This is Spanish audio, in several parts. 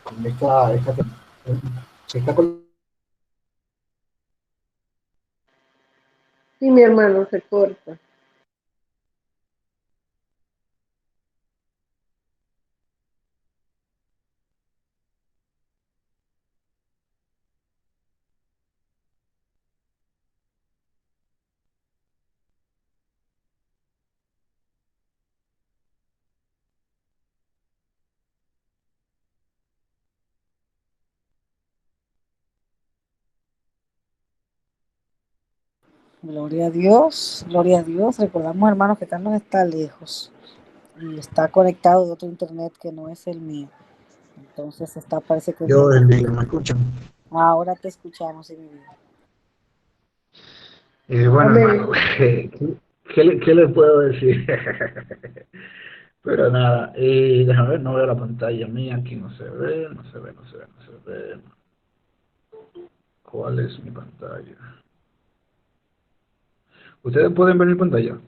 con esta Sí, mi hermano, se corta. Gloria a Dios, gloria a Dios. Recordamos, hermanos, que Carlos está lejos y está conectado de otro internet que no es el mío. Entonces parece que Yo bendiga, ¿me escuchan? ahora te escuchamos, mi vida. Bueno, hermano, Amén. ¿qué le puedo decir? Pero nada, déjame ver, no veo la pantalla mía, aquí no se ve, no se ve, no se ve, no se ve. ¿Cuál es mi pantalla? ¿Ustedes pueden ver mi pantalla?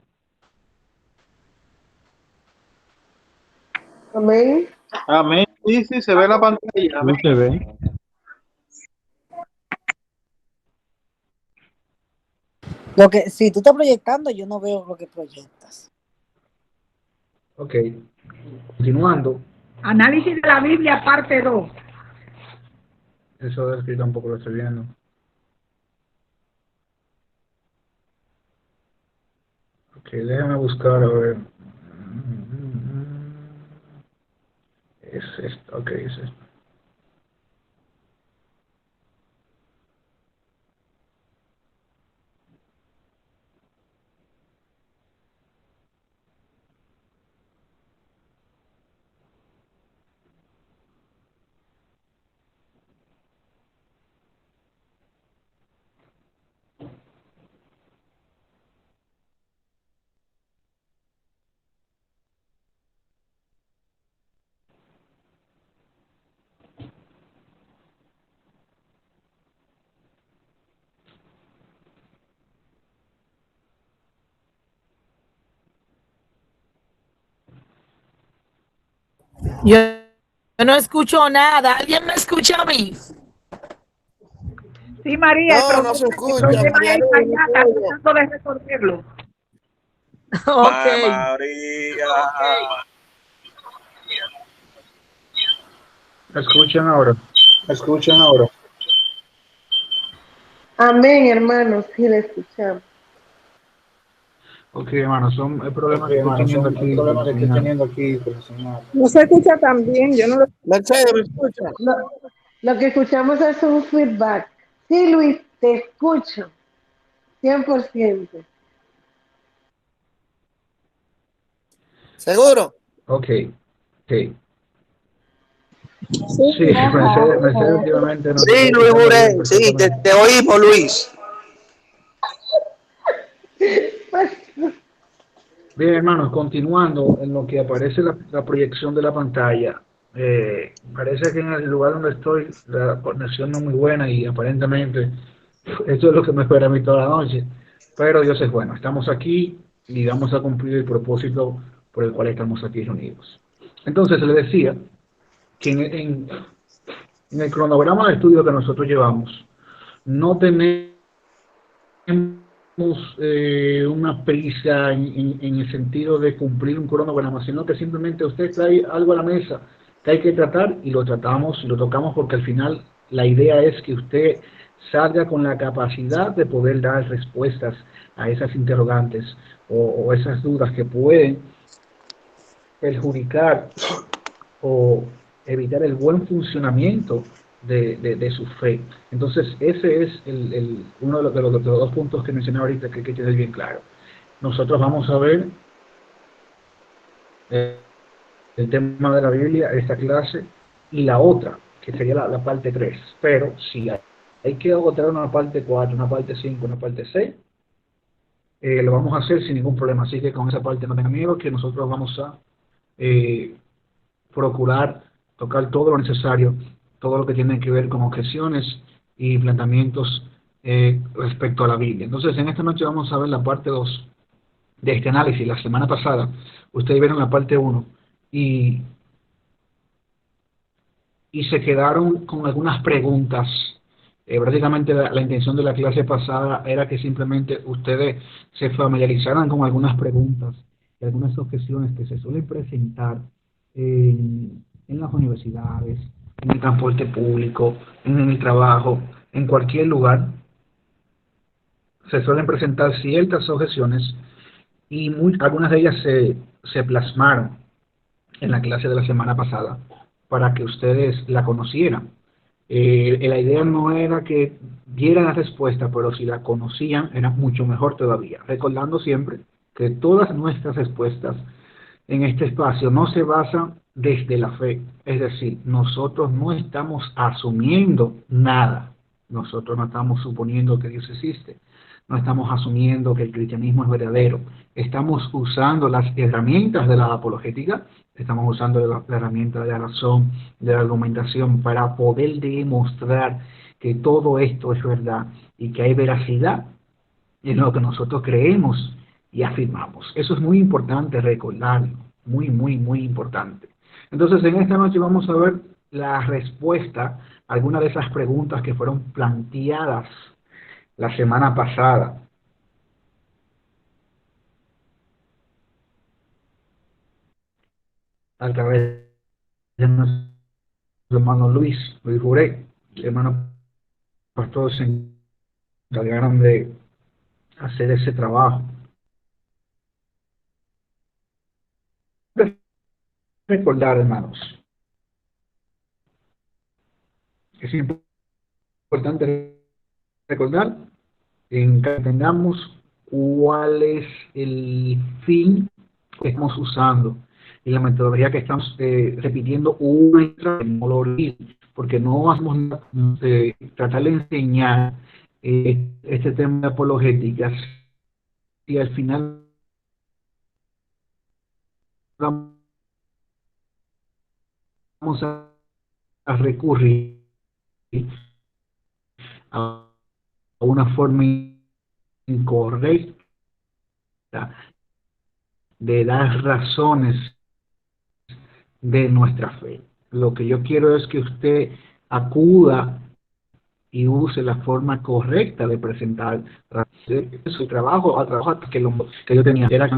Amén. Amén. Sí, sí, se ve la pantalla. Amén. Sí se ve. Lo que, si tú estás proyectando, yo no veo lo que proyectas. Ok, continuando. Análisis de la Biblia, parte 2. Eso es que yo tampoco lo estoy viendo. Ok, déjame buscar, a ver. Es esto, ok, es esto. Yo no escucho nada. ¿Alguien me escucha a mí? Sí, María, No, no se el escucha, problema María es Luz, no allá, se está oye. tratando de resolverlo. Ok. María. ¿Me escuchan ahora? ¿Me escuchan ahora? Amén, hermano. Sí, le escuchamos. Ok, hermano, son el Ok, problema que estoy hermano, teniendo son el aquí con la problema que estoy señal. teniendo aquí con la señal. No se escucha tan bien, yo no lo... Mercedes, ¿me escucha? Lo que escuchamos es un feedback. Sí, Luis, te escucho. 100%. ¿Seguro? Ok, ok. Sí, Sí, Mercedes últimamente nos está Sí, Luis escuchando bien, Burey, sí, perfectamente. te oímos, Luis. Bien, hermanos, continuando en lo que aparece la proyección de la pantalla. Parece que en el lugar donde estoy la conexión no es muy buena y aparentemente esto es lo que me espera a mí toda la noche. Pero Dios es bueno, estamos aquí y vamos a cumplir el propósito por el cual estamos aquí reunidos. Entonces, le decía que en el cronograma de estudio que nosotros llevamos, no tenemos una prisa en el sentido de cumplir un cronograma, sino que simplemente usted trae algo a la mesa que hay que tratar y lo tratamos y lo tocamos porque al final la idea es que usted salga con la capacidad de poder dar respuestas a esas interrogantes o esas dudas que pueden perjudicar o evitar el buen funcionamiento de su fe. Entonces, ese es uno de los dos puntos que mencioné ahorita que hay que tener bien claro. Nosotros vamos a ver eh, el tema de la Biblia, esta clase, y la otra, que sería la parte 3. Pero si hay que agotar una parte 4, una parte 5, una parte 6, lo vamos a hacer sin ningún problema. Así que con esa parte no tengan miedo, que nosotros vamos a eh, procurar tocar todo lo necesario, todo lo que tiene que ver con objeciones y planteamientos respecto a la Biblia. Entonces, en esta noche vamos a ver la parte 2 de este análisis. La semana pasada, ustedes vieron la parte 1 y y se quedaron con algunas preguntas. Prácticamente la intención de la clase pasada era que simplemente ustedes se familiarizaran con algunas preguntas y algunas objeciones que se suelen presentar en las universidades, en el transporte público, en el trabajo, en cualquier lugar. Se suelen presentar ciertas objeciones y algunas de ellas se plasmaron en la clase de la semana pasada para que ustedes la conocieran. La idea no era que dieran la respuesta, pero si la conocían era mucho mejor todavía, recordando siempre que todas nuestras respuestas en este espacio no se basan desde la fe, es decir, nosotros no estamos asumiendo nada, nosotros no estamos suponiendo que Dios existe, no estamos asumiendo que el cristianismo es verdadero, estamos usando las herramientas de la apologética, estamos usando la herramienta de la razón, de la argumentación para poder demostrar que todo esto es verdad y que hay veracidad en lo que nosotros creemos y afirmamos. Eso es muy importante recordarlo, muy, muy, muy importante. Entonces, en esta noche vamos a ver la respuesta a algunas de esas preguntas que fueron planteadas la semana pasada. A través de nuestro hermano Luis Juré, el hermano pastor, se encargaron de hacer ese trabajo. Recordar, hermanos, es importante recordar en que entendamos cuál es el fin que estamos usando y la metodología que estamos repitiendo una y otra vez, porque no vamos a tratar de enseñar este tema de apologéticas y al final vamos a recurrir a una forma incorrecta de dar razones de nuestra fe. Lo que yo quiero es que usted acuda y use la forma correcta de presentar su trabajo. Al trabajo que yo tenía era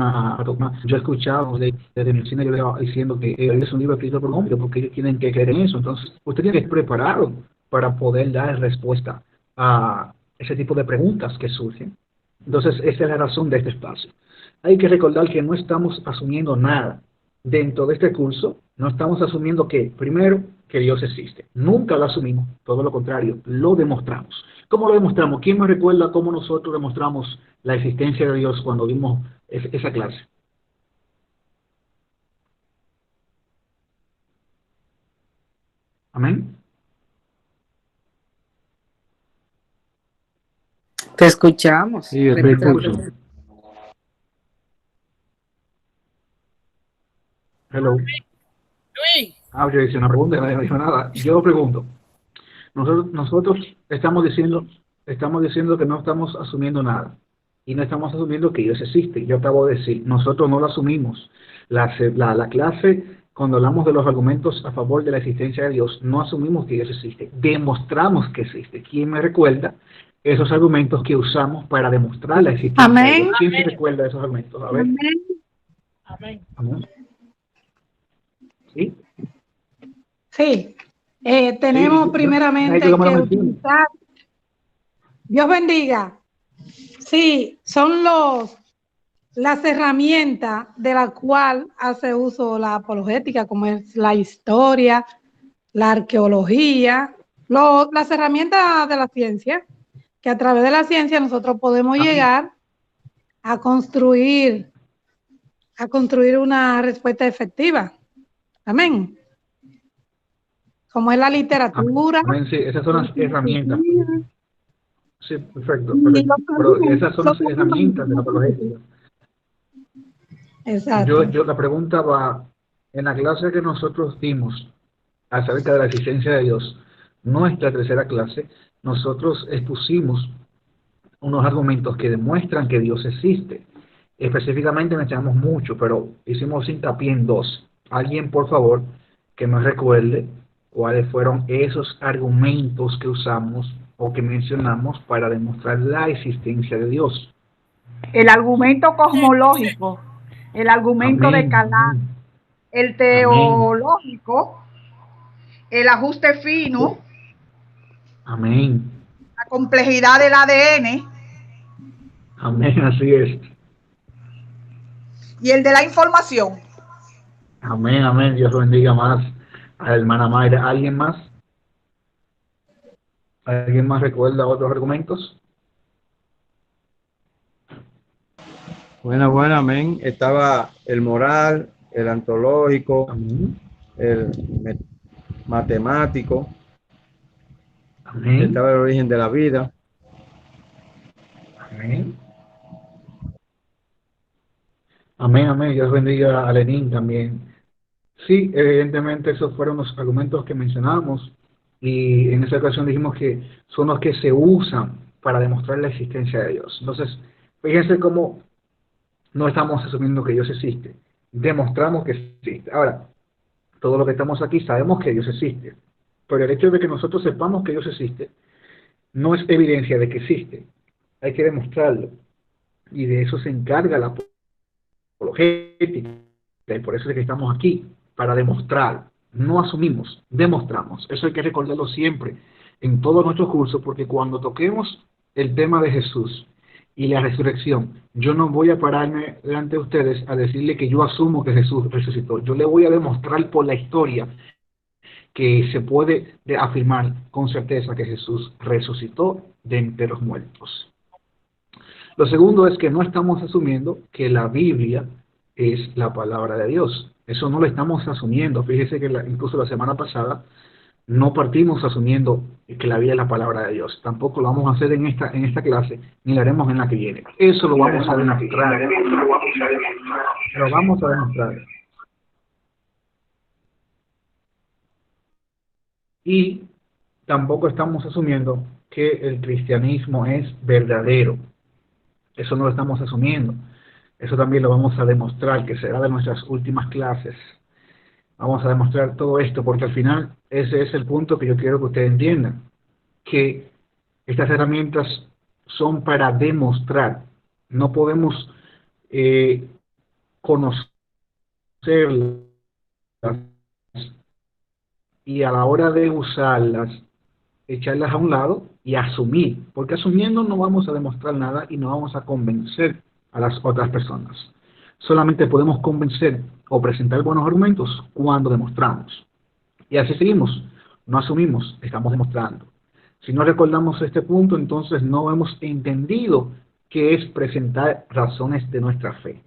yo he escuchado desde mi cine, yo le diciendo que es un libro escrito por hombres porque ellos tienen que creer en eso. Entonces usted tiene que estar preparado para poder dar respuesta a ese tipo de preguntas que surgen. Entonces esa es la razón de este espacio. Hay que recordar que no estamos asumiendo nada dentro de este curso. No estamos asumiendo que, primero, que Dios existe. Nunca lo asumimos, todo lo contrario, lo demostramos. ¿Cómo lo demostramos? ¿Quién me recuerda cómo nosotros demostramos la existencia de Dios cuando vimos esa clase? ¿Amén? Te escuchamos. Sí, es el curso. Hello. Luis. Yo hice una pregunta y nadie me dijo nada. Yo pregunto. Nosotros estamos diciendo que no estamos asumiendo nada. Y no estamos asumiendo que Dios existe. Yo acabo de decir, nosotros no lo asumimos. La clase, cuando hablamos de los argumentos a favor de la existencia de Dios, no asumimos que Dios existe. Demostramos que existe. ¿Quién me recuerda esos argumentos que usamos para demostrar la existencia de Dios? ¿Quién se recuerda esos argumentos? A ver. Amén. Amén. ¿Sí? Sí, tenemos primeramente que utilizar. Dios bendiga. Sí, son las herramientas de las cuales hace uso la apologética, como es la historia, la arqueología, las herramientas de la ciencia, que a través de la ciencia nosotros podemos llegar a construir una respuesta efectiva. Amén. Como es la literatura. Amén, sí, esas son las herramientas. Sí, perfecto. Pero esas son las herramientas de la apologética. Exacto. Yo la pregunta va, en la clase que nosotros dimos acerca de la existencia de Dios, nuestra tercera clase, nosotros expusimos unos argumentos que demuestran que Dios existe. Específicamente mencionamos mucho, pero hicimos hincapié en dos. Alguien, por favor, que me recuerde cuáles fueron esos argumentos que usamos o que mencionamos para demostrar la existencia de Dios. El argumento cosmológico, el argumento de Calam, el teológico, el ajuste fino, amén, la complejidad del ADN, amén, así es, y el de la información. Amén, amén. Dios bendiga más a la hermana Mayra. ¿Alguien más? ¿Alguien más recuerda otros argumentos? Buena, amén. Estaba el moral, el antológico, Amén. el matemático, Amén. estaba el origen de la vida. Amén. Amén, amén. Dios bendiga a Lenín también. Sí, evidentemente esos fueron los argumentos que mencionamos y en esa ocasión dijimos que son los que se usan para demostrar la existencia de Dios. Entonces, fíjense cómo no estamos asumiendo que Dios existe, demostramos que existe. Ahora, todo lo que estamos aquí sabemos que Dios existe, pero el hecho de que nosotros sepamos que Dios existe no es evidencia de que existe, hay que demostrarlo, y de eso se encarga la apologética, y por eso es que estamos aquí, para demostrar, no asumimos, demostramos. Eso hay que recordarlo siempre en todos nuestros cursos, porque cuando toquemos el tema de Jesús y la resurrección, yo no voy a pararme delante de ustedes a decirle que yo asumo que Jesús resucitó. Yo le voy a demostrar por la historia que se puede afirmar con certeza que Jesús resucitó de entre los muertos. Lo segundo es que no estamos asumiendo que la Biblia es la palabra de Dios. Eso no lo estamos asumiendo. Fíjese que incluso la semana pasada no partimos asumiendo que la Biblia es la palabra de Dios. Tampoco lo vamos a hacer en esta clase, ni lo haremos en la que viene. Eso lo vamos a demostrar. Lo vamos a demostrar. Y tampoco estamos asumiendo que el cristianismo es verdadero. Eso no lo estamos asumiendo. Eso también lo vamos a demostrar, que será de nuestras últimas clases. Vamos a demostrar todo esto, porque al final ese es el punto que yo quiero que ustedes entiendan, que estas herramientas son para demostrar. No podemos conocerlas y a la hora de usarlas, echarlas a un lado y asumir, porque asumiendo no vamos a demostrar nada y no vamos a convencer a las otras personas. Solamente podemos convencer o presentar buenos argumentos cuando demostramos. Y así seguimos, no asumimos, estamos demostrando. Si no recordamos este punto, entonces no hemos entendido qué es presentar razones de nuestra fe.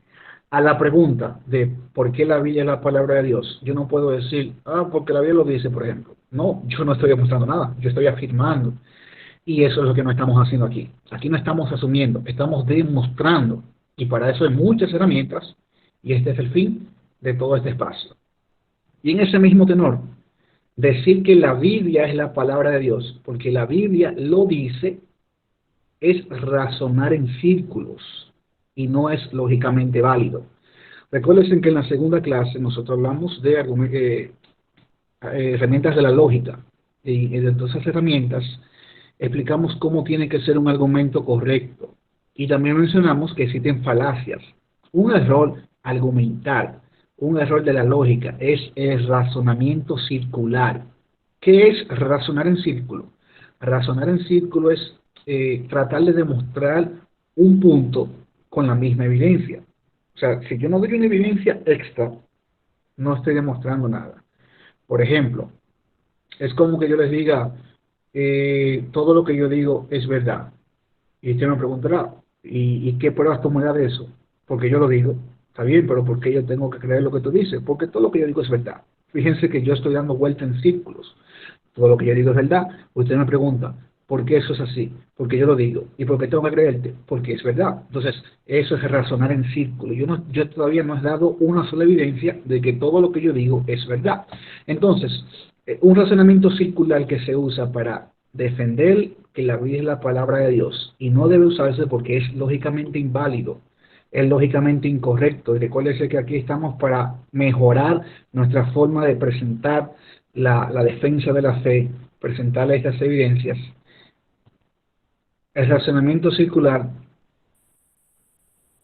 A la pregunta de por qué la Biblia es la palabra de Dios, yo no puedo decir, porque la Biblia lo dice, por ejemplo. No, yo no estoy demostrando nada, yo estoy afirmando. Y eso es lo que no estamos haciendo aquí. Aquí no estamos asumiendo, estamos demostrando. Y para eso hay muchas herramientas, y este es el fin de todo este espacio. Y en ese mismo tenor, decir que la Biblia es la palabra de Dios, porque la Biblia lo dice, es razonar en círculos, y no es lógicamente válido. Recuerden que en la segunda clase nosotros hablamos de herramientas de la lógica, y de todas esas herramientas explicamos cómo tiene que ser un argumento correcto. Y también mencionamos que existen falacias. Un error argumental, un error de la lógica, es el razonamiento circular. ¿Qué es razonar en círculo? Razonar en círculo es tratar de demostrar un punto con la misma evidencia. O sea, si yo no doy una evidencia extra, no estoy demostrando nada. Por ejemplo, es como que yo les diga, todo lo que yo digo es verdad. Y usted me preguntará, ¿y qué pruebas tú me das de eso? Porque yo lo digo. Está bien, pero ¿por qué yo tengo que creer lo que tú dices? Porque todo lo que yo digo es verdad. Fíjense que yo estoy dando vuelta en círculos. Todo lo que yo digo es verdad. Usted me pregunta, ¿por qué eso es así? Porque yo lo digo. ¿Y por qué tengo que creerte? Porque es verdad. Entonces, eso es razonar en círculo. Yo todavía no he dado una sola evidencia de que todo lo que yo digo es verdad. Entonces, un razonamiento circular que se usa para defender que la Biblia es la palabra de Dios y no debe usarse porque es lógicamente inválido, es lógicamente incorrecto. Y recuérdese que aquí estamos para mejorar nuestra forma de presentar la defensa de la fe, presentarle estas evidencias, el razonamiento circular,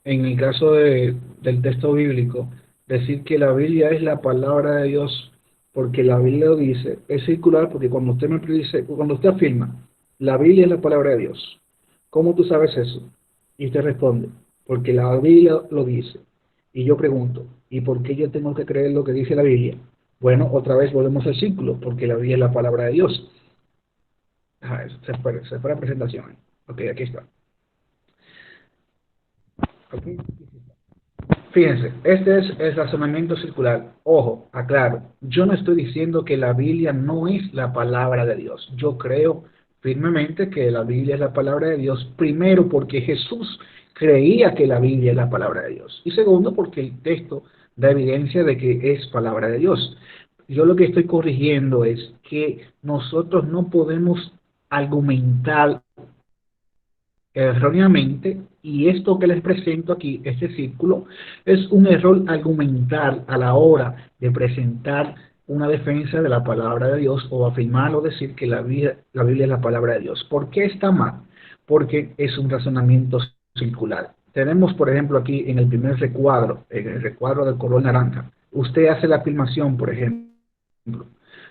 en el caso del texto bíblico, decir que la Biblia es la palabra de Dios porque la Biblia lo dice, es circular porque cuando usted me dice, cuando usted afirma, la Biblia es la palabra de Dios, ¿cómo tú sabes eso? Y usted responde, porque la Biblia lo dice. Y yo pregunto, ¿y por qué yo tengo que creer lo que dice la Biblia? Bueno, otra vez volvemos al círculo, porque la Biblia es la palabra de Dios. Se fue la presentación. Ok, aquí está. Okay. Fíjense, este es el razonamiento circular. Ojo, aclaro, yo no estoy diciendo que la Biblia no es la palabra de Dios. Yo creo firmemente que la Biblia es la palabra de Dios, primero porque Jesús creía que la Biblia es la palabra de Dios, y segundo porque el texto da evidencia de que es palabra de Dios. Yo lo que estoy corrigiendo es que nosotros no podemos argumentar erróneamente, y esto que les presento aquí, este círculo, es un error argumental a la hora de presentar una defensa de la palabra de Dios o afirmar o decir que la Biblia es la palabra de Dios. ¿Por qué está mal? Porque es un razonamiento circular. Tenemos, por ejemplo, aquí en el primer recuadro, en el recuadro del color naranja, usted hace la afirmación, por ejemplo,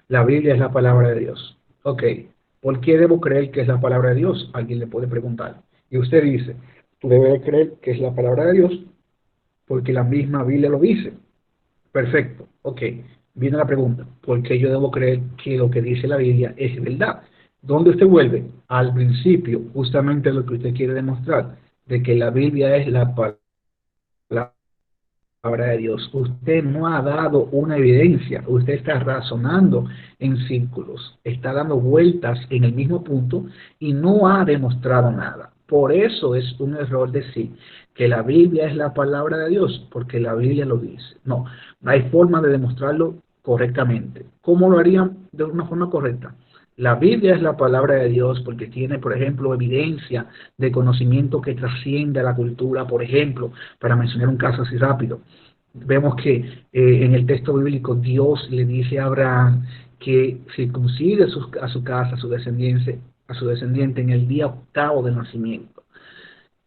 la Biblia es la palabra de Dios. Ok, ¿por qué debo creer que es la palabra de Dios? Alguien le puede preguntar. Y usted dice, tú debes creer que es la palabra de Dios porque la misma Biblia lo dice. Perfecto, ok. Viene la pregunta, ¿por qué yo debo creer que lo que dice la Biblia es verdad? ¿Dónde usted vuelve? Al principio, justamente lo que usted quiere demostrar, de que la Biblia es la palabra de Dios. Usted no ha dado una evidencia, usted está razonando en círculos, está dando vueltas en el mismo punto y no ha demostrado nada. Por eso es un error decir que la Biblia es la palabra de Dios, porque la Biblia lo dice. No hay forma de demostrarlo correctamente. ¿Cómo lo harían de una forma correcta? La Biblia es la palabra de Dios porque tiene, por ejemplo, evidencia de conocimiento que trasciende a la cultura. Por ejemplo, para mencionar un caso así rápido, vemos que en el texto bíblico Dios le dice a Abraham que circuncide a su casa, a su descendiente en el día 8º del nacimiento.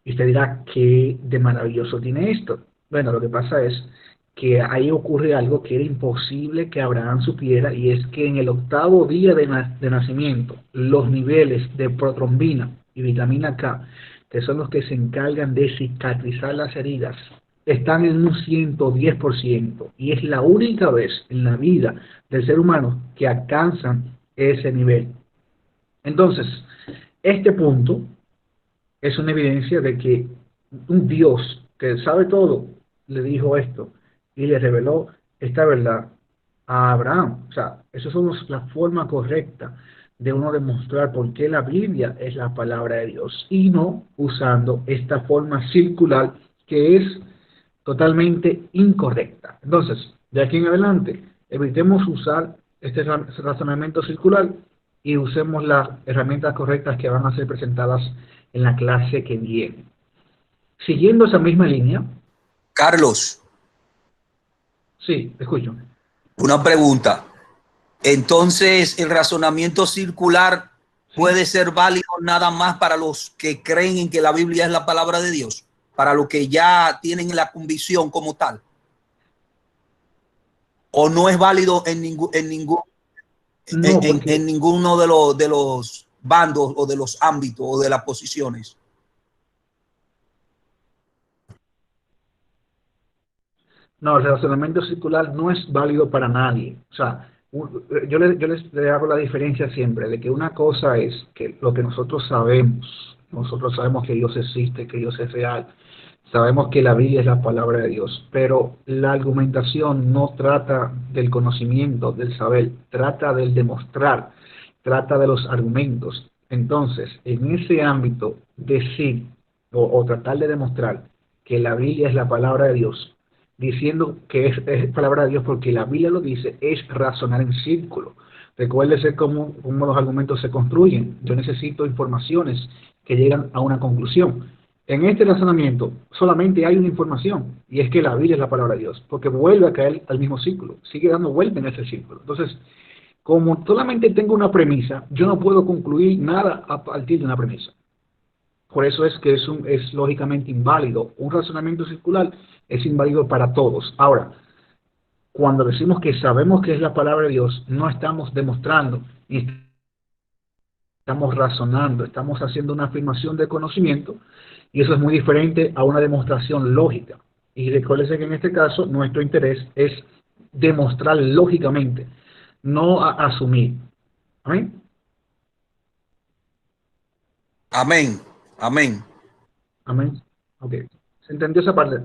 Y usted dirá, ¿qué de maravilloso tiene esto? Bueno, lo que pasa es que ahí ocurre algo que era imposible que Abraham supiera, y es que en el 8º día de nacimiento, los niveles de protrombina y vitamina K, que son los que se encargan de cicatrizar las heridas, están en un 110%, y es la única vez en la vida del ser humano que alcanzan ese nivel. Entonces, este punto es una evidencia de que un Dios que sabe todo le dijo esto y le reveló esta verdad a Abraham. O sea, esa es la forma correcta de uno demostrar por qué la Biblia es la palabra de Dios, y no usando esta forma circular que es totalmente incorrecta. Entonces, de aquí en adelante, evitemos usar este razonamiento circular y usemos las herramientas correctas que van a ser presentadas en la clase que viene. Siguiendo esa misma línea. Carlos. Sí, escucho. Una pregunta. Entonces, ¿el razonamiento circular puede ser válido nada más para los que creen en que la Biblia es la palabra de Dios? Para los que ya tienen la convicción como tal. ¿O no es válido en ninguno de los bandos o de los ámbitos o de las posiciones? No, el razonamiento circular no es válido para nadie. O sea, yo les hago la diferencia siempre de que una cosa es que lo que nosotros sabemos que Dios existe, que Dios es real, sabemos que la Biblia es la palabra de Dios, pero la argumentación no trata del conocimiento, del saber, trata del demostrar, trata de los argumentos. Entonces, en ese ámbito, decir o tratar de demostrar que la Biblia es la palabra de Dios, diciendo que es palabra de Dios porque la Biblia lo dice, es razonar en círculo. Recuérdese cómo los argumentos se construyen. Yo necesito informaciones que llegan a una conclusión. En este razonamiento solamente hay una información, y es que la Biblia es la palabra de Dios, porque vuelve a caer al mismo círculo, sigue dando vuelta en ese círculo. Entonces, como solamente tengo una premisa, yo no puedo concluir nada a partir de una premisa. Por eso es que es lógicamente inválido. Un razonamiento circular es inválido para todos. Ahora, cuando decimos que sabemos que es la palabra de Dios, no estamos demostrando ni estamos razonando, estamos haciendo una afirmación de conocimiento, y eso es muy diferente a una demostración lógica. Y recuérdense que en este caso nuestro interés es demostrar lógicamente, no asumir. ¿Amén? Amén. Amén. Amén. Ok. ¿Se entendió esa parte?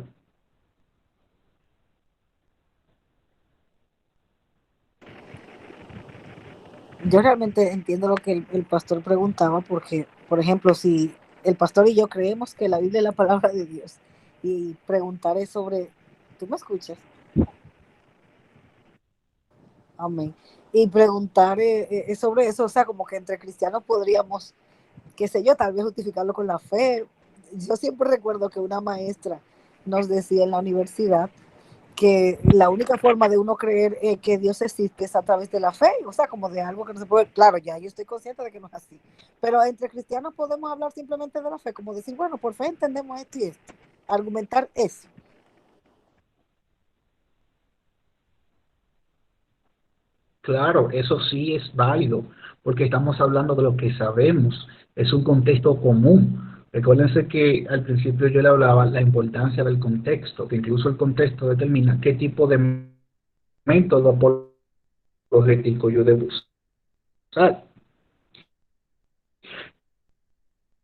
Yo realmente entiendo lo que el pastor preguntaba, porque, por ejemplo, si el pastor y yo creemos que la Biblia es la palabra de Dios, y preguntaré sobre, ¿tú me escuchas? Amén. Y preguntar sobre eso, o sea, como que entre cristianos podríamos, qué sé yo, tal vez justificarlo con la fe. Yo siempre recuerdo que una maestra nos decía en la universidad que la única forma de uno creer que Dios existe es a través de la fe, o sea, como de algo que no se puede, claro, ya yo estoy consciente de que no es así, pero entre cristianos podemos hablar simplemente de la fe, como decir, bueno, por fe entendemos esto y esto, argumentar eso. Claro, eso sí es válido, porque estamos hablando de lo que sabemos, es un contexto común. Recuérdense que al principio yo le hablaba la importancia del contexto, que incluso el contexto determina qué tipo de método apologético yo debo usar.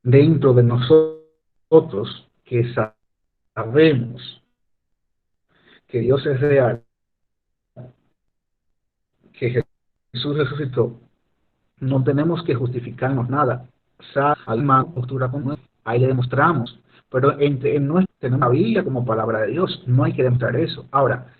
Dentro de nosotros que sabemos que Dios es real, que Jesús resucitó, no tenemos que justificarnos nada. Alma, postura con ahí le demostramos. Pero en nuestra tenemos la Biblia como palabra de Dios. No hay que demostrar eso. Ahora,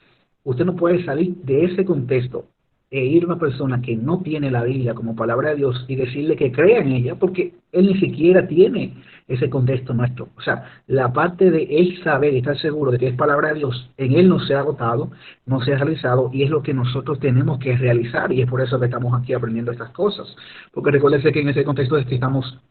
usted no puede salir de ese contexto e ir a una persona que no tiene la Biblia como palabra de Dios y decirle que crea en ella, porque él ni siquiera tiene ese contexto nuestro. O sea, la parte de él saber y estar seguro de que es palabra de Dios, en él no se ha agotado, no se ha realizado, y es lo que nosotros tenemos que realizar, y es por eso que estamos aquí aprendiendo estas cosas. Porque recuérdense que en ese contexto es que estamos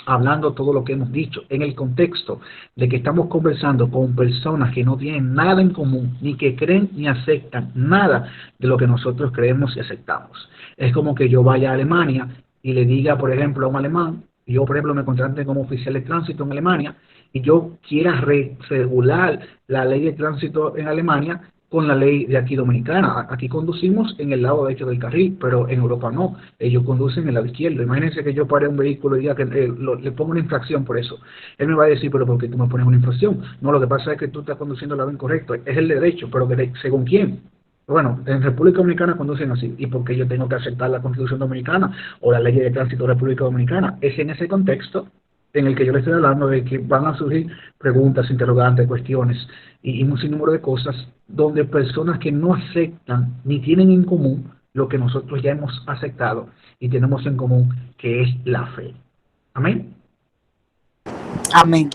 hablando todo lo que hemos dicho, en el contexto de que estamos conversando con personas que no tienen nada en común, ni que creen ni aceptan nada de lo que nosotros creemos y aceptamos. Es como que yo vaya a Alemania y le diga, por ejemplo, a un alemán, yo, por ejemplo, me contraten como oficial de tránsito en Alemania y yo quiera regular la ley de tránsito en Alemania con la ley de aquí dominicana. Aquí conducimos en el lado derecho del carril, pero en Europa no. Ellos conducen en el lado izquierdo. Imagínense que yo pare un vehículo y diga que le pongo una infracción por eso. Él me va a decir, pero ¿por qué tú me pones una infracción? No, lo que pasa es que tú estás conduciendo el lado incorrecto. Es el derecho, pero ¿según quién? Bueno, en República Dominicana conducen así. ¿Y por qué yo tengo que aceptar la Constitución Dominicana o la ley de tránsito de República Dominicana? Es en ese contexto en el que yo le estoy hablando de que van a surgir preguntas, interrogantes, cuestiones y un sinnúmero de cosas donde personas que no aceptan ni tienen en común lo que nosotros ya hemos aceptado y tenemos en común, que es la fe. Amén. Amén.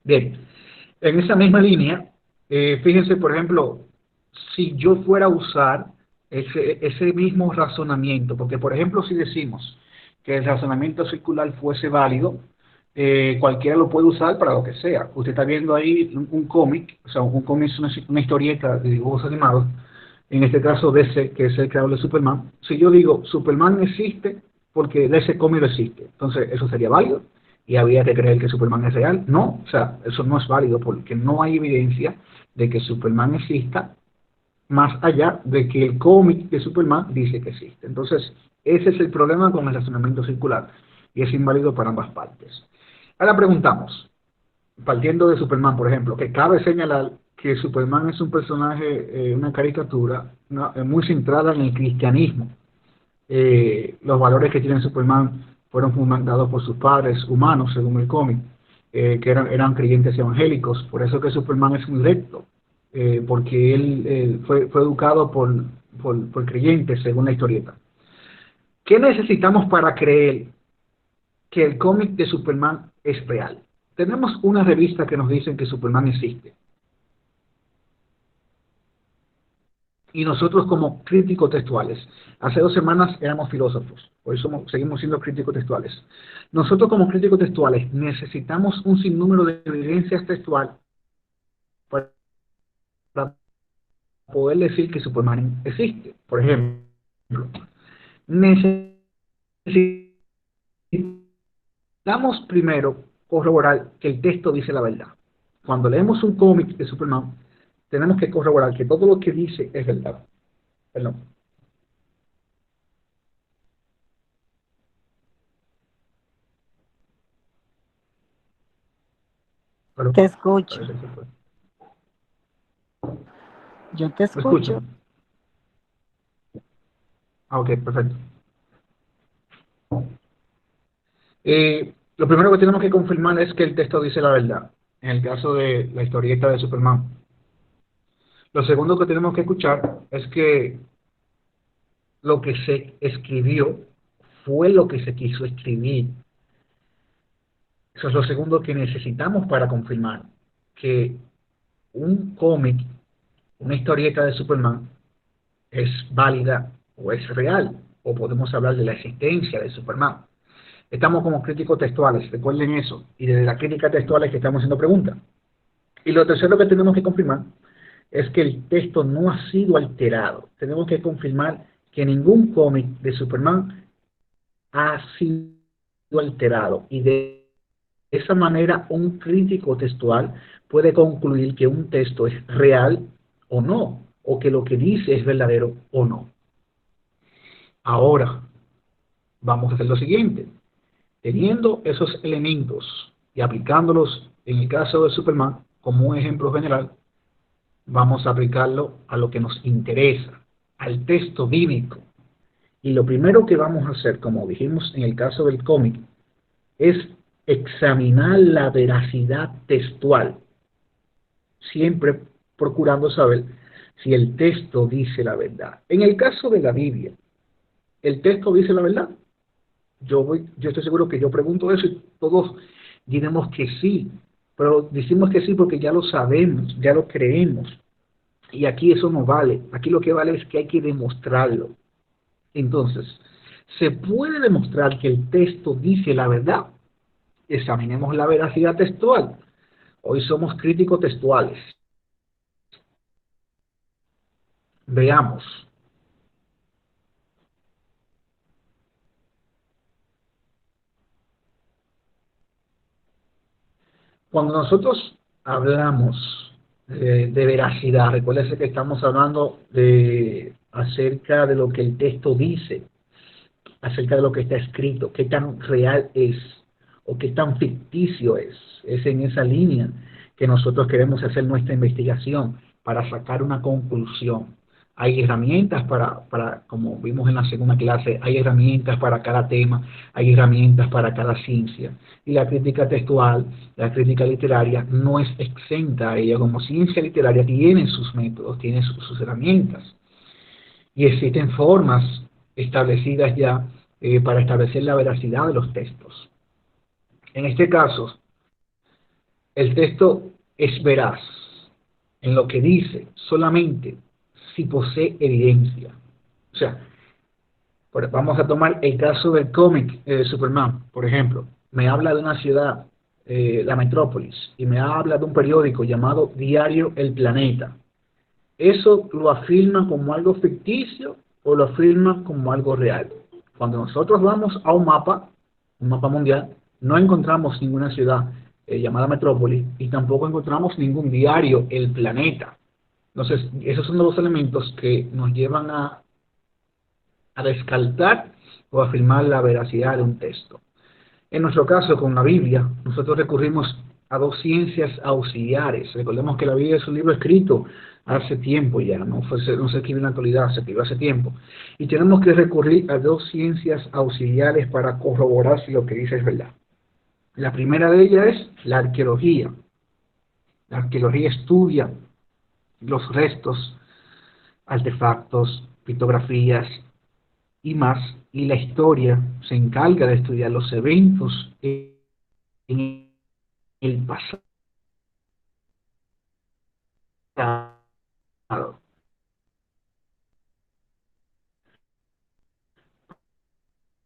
Bien, en esa misma línea, fíjense, por ejemplo, si yo fuera a usar ese mismo razonamiento, porque por ejemplo si decimos que el razonamiento circular fuese válido, cualquiera lo puede usar para lo que sea. Usted está viendo ahí un cómic, o sea, un cómic es una historieta de dibujos animados, en este caso DC, que es el creador de Superman. Si yo digo, Superman existe porque DC cómic existe, entonces eso sería válido y habría que creer que Superman es real. No, o sea, eso no es válido porque no hay evidencia de que Superman exista más allá de que el cómic de Superman dice que existe. Entonces, ese es el problema con el razonamiento circular y es inválido para ambas partes. Ahora preguntamos, partiendo de Superman, por ejemplo, que cabe señalar que Superman es un personaje, una caricatura muy centrada en el cristianismo. Los valores que tiene Superman fueron fundados por sus padres humanos, según el cómic, que eran creyentes evangélicos. Por eso que Superman es muy recto, porque él fue educado por creyentes, según la historieta. ¿Qué necesitamos para creer que el cómic de Superman es real? Tenemos una revista que nos dice que Superman existe. Y nosotros como críticos textuales, hace 2 semanas éramos filósofos, hoy seguimos siendo críticos textuales. Nosotros como críticos textuales necesitamos un sinnúmero de evidencias textuales para poder decir que Superman existe. Por ejemplo, necesitamos primero corroborar que el texto dice la verdad. Cuando leemos un cómic de Superman, tenemos que corroborar que todo lo que dice es verdad. Perdón. Pero, Te escucho. parece que fue. Yo te ¿Me escucho. escuchan? Ah, ok, perfecto. Lo primero que tenemos que confirmar es que el texto dice la verdad, en el caso de la historieta de Superman. Lo segundo que tenemos que escuchar es que lo que se escribió fue lo que se quiso escribir. Eso es lo segundo que necesitamos para confirmar que un cómic, una historieta de Superman, es válida o es real, o podemos hablar de la existencia de Superman. Estamos como críticos textuales, recuerden eso, y desde la crítica textual es que estamos haciendo preguntas. Y lo tercero que tenemos que confirmar es que el texto no ha sido alterado. Tenemos que confirmar que ningún cómic de Superman ha sido alterado, y de esa manera un crítico textual puede concluir que un texto es real o no, o que lo que dice es verdadero o no. Ahora, vamos a hacer lo siguiente. Teniendo esos elementos y aplicándolos en el caso de Superman como un ejemplo general, vamos a aplicarlo a lo que nos interesa, al texto bíblico. Y lo primero que vamos a hacer, como dijimos en el caso del cómic, es examinar la veracidad textual, siempre procurando saber si el texto dice la verdad. En el caso de la Biblia, ¿el texto dice la verdad? Yo estoy seguro que yo pregunto eso y todos diremos que sí, pero decimos que sí porque ya lo sabemos, ya lo creemos. Y aquí eso no vale. Aquí lo que vale es que hay que demostrarlo. Entonces, ¿se puede demostrar que el texto dice la verdad? Examinemos la veracidad textual. Hoy somos críticos textuales. Veamos. Cuando nosotros hablamos de veracidad, recuérdense que estamos hablando acerca de lo que el texto dice, acerca de lo que está escrito, qué tan real es o qué tan ficticio es. Es en esa línea que nosotros queremos hacer nuestra investigación para sacar una conclusión. Hay herramientas como vimos en la segunda clase, hay herramientas para cada tema, hay herramientas para cada ciencia. Y la crítica textual, la crítica literaria no es exenta. Ella como ciencia literaria tiene sus métodos, tiene sus herramientas. Y existen formas establecidas ya para establecer la veracidad de los textos. En este caso, el texto es veraz en lo que dice solamente si posee evidencia. O sea, vamos a tomar el caso del cómic de Superman, por ejemplo. Me habla de una ciudad, la metrópolis, y me habla de un periódico llamado Diario El Planeta. ¿Eso lo afirma como algo ficticio o lo afirma como algo real? Cuando nosotros vamos a un mapa mundial, no encontramos ninguna ciudad llamada metrópolis y tampoco encontramos ningún diario, El Planeta. Entonces, esos son los elementos que nos llevan a descartar o afirmar la veracidad de un texto. En nuestro caso, con la Biblia, nosotros recurrimos a 2 ciencias auxiliares. Recordemos que la Biblia es un libro escrito hace tiempo ya, no se escribe en la actualidad, se escribió hace tiempo. Y tenemos que recurrir a 2 ciencias auxiliares para corroborar si lo que dice es verdad. La primera de ellas es la arqueología. La arqueología estudia los restos, artefactos, pictografías y más, y la historia se encarga de estudiar los eventos en el pasado.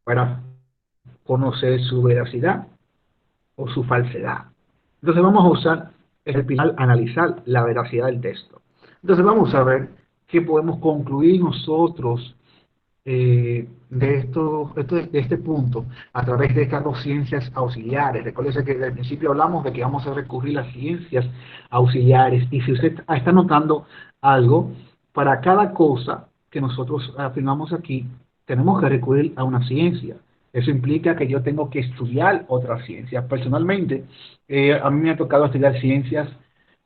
para conocer su veracidad o su falsedad. Entonces vamos a usar el final, analizar la veracidad del texto. Entonces vamos a ver qué podemos concluir nosotros de este punto a través de estas dos ciencias auxiliares. Recuérdese que al principio hablamos de que vamos a recurrir a las ciencias auxiliares, y si usted está notando algo, para cada cosa que nosotros afirmamos aquí, tenemos que recurrir a una ciencia. Eso implica que yo tengo que estudiar otra ciencia. Personalmente, a mí me ha tocado estudiar ciencias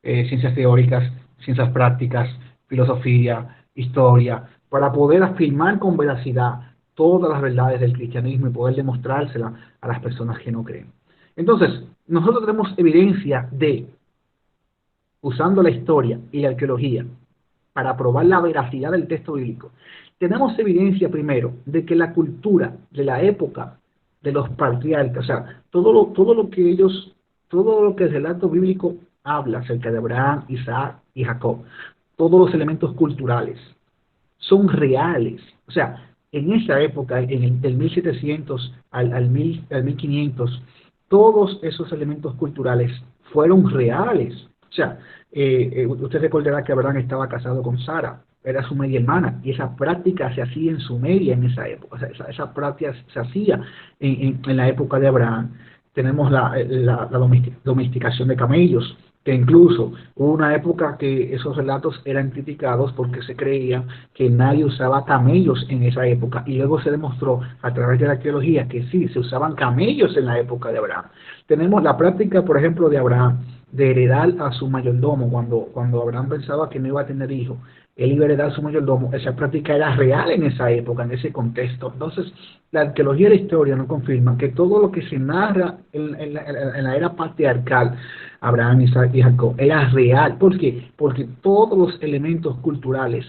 teóricas, ciencias prácticas, filosofía, historia, para poder afirmar con veracidad todas las verdades del cristianismo y poder demostrárselas a las personas que no creen. Entonces, nosotros tenemos evidencia usando la historia y la arqueología, para probar la veracidad del texto bíblico. Tenemos evidencia primero de que la cultura de la época de los patriarcas, o sea, todo lo que el relato bíblico habla acerca de Abraham, Isaac y Jacob, todos los elementos culturales son reales. O sea, en esa época, del 1700 al 1500, todos esos elementos culturales fueron reales. O sea, usted recordará que Abraham estaba casado con Sara, era su media hermana, y esa práctica se hacía en Sumeria en esa época. O sea, esa práctica se hacía en la época de Abraham. Tenemos la domesticación de camellos, que incluso hubo una época que esos relatos eran criticados porque se creía que nadie usaba camellos en esa época, y luego se demostró a través de la arqueología que sí, se usaban camellos en la época de Abraham. Tenemos la práctica, por ejemplo, de Abraham, de heredar a su mayordomo. Cuando Abraham pensaba que no iba a tener hijos, él iba a heredar a su mayordomo. Esa práctica era real en esa época, en ese contexto. Entonces, la arqueología y la historia nos confirman que todo lo que se narra en la era patriarcal, Abraham, Isaac y Jacob, era real. ¿Por qué? Porque todos los elementos culturales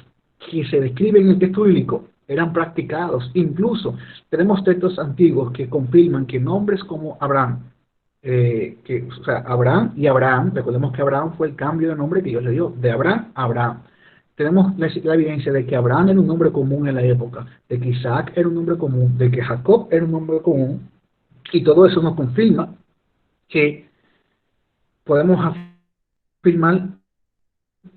que se describen en el texto bíblico eran practicados. Incluso tenemos textos antiguos que confirman que nombres como Abraham, Abraham y Abraham, recordemos que Abraham fue el cambio de nombre que Dios le dio, de Abraham a Abraham. Tenemos la evidencia de que Abraham era un nombre común en la época, de que Isaac era un nombre común, de que Jacob era un nombre común, y todo eso nos confirma que podemos afirmar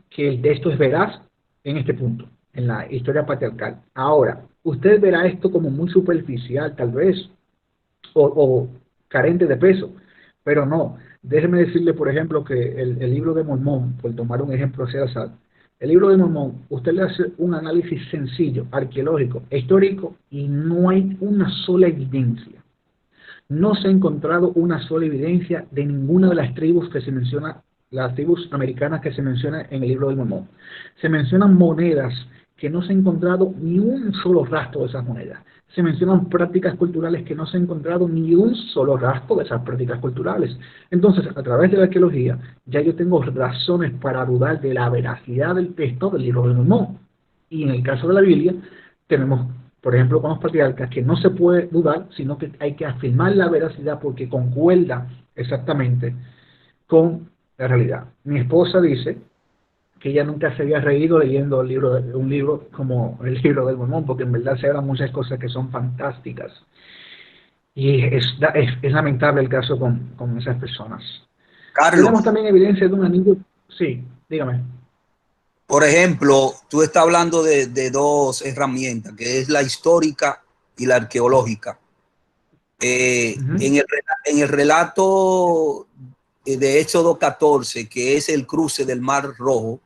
que el texto es veraz en este punto, en la historia patriarcal. Ahora, usted verá esto como muy superficial, tal vez, o carente de peso, pero no. Déjeme decirle, por ejemplo, que el libro de Mormón, por tomar un ejemplo así al azar, el libro de Mormón, usted le hace un análisis sencillo, arqueológico, histórico, y no hay una sola evidencia. No se ha encontrado una sola evidencia de ninguna de las tribus que se menciona, las tribus americanas que se mencionan en el libro de Mormón. Se mencionan monedas que no se ha encontrado ni un solo rastro de esas monedas. Se mencionan prácticas culturales que no se ha encontrado ni un solo rastro de esas prácticas culturales. Entonces, a través de la arqueología, ya yo tengo razones para dudar de la veracidad del texto del libro de Mormón. Y en el caso de la Biblia, tenemos, por ejemplo, con los patriarcas, que no se puede dudar, sino que hay que afirmar la veracidad porque concuerda exactamente con la realidad. Mi esposa dice que ella nunca se había reído leyendo un libro como el libro del Mormón, porque en verdad se hablan muchas cosas que son fantásticas. Y es lamentable el caso con esas personas. Carlos, tenemos también evidencia de un anillo. Sí, dígame. Por ejemplo, tú estás hablando de dos herramientas, que es la histórica y la arqueológica. En el relato de Éxodo 14, que es el cruce del Mar Rojo,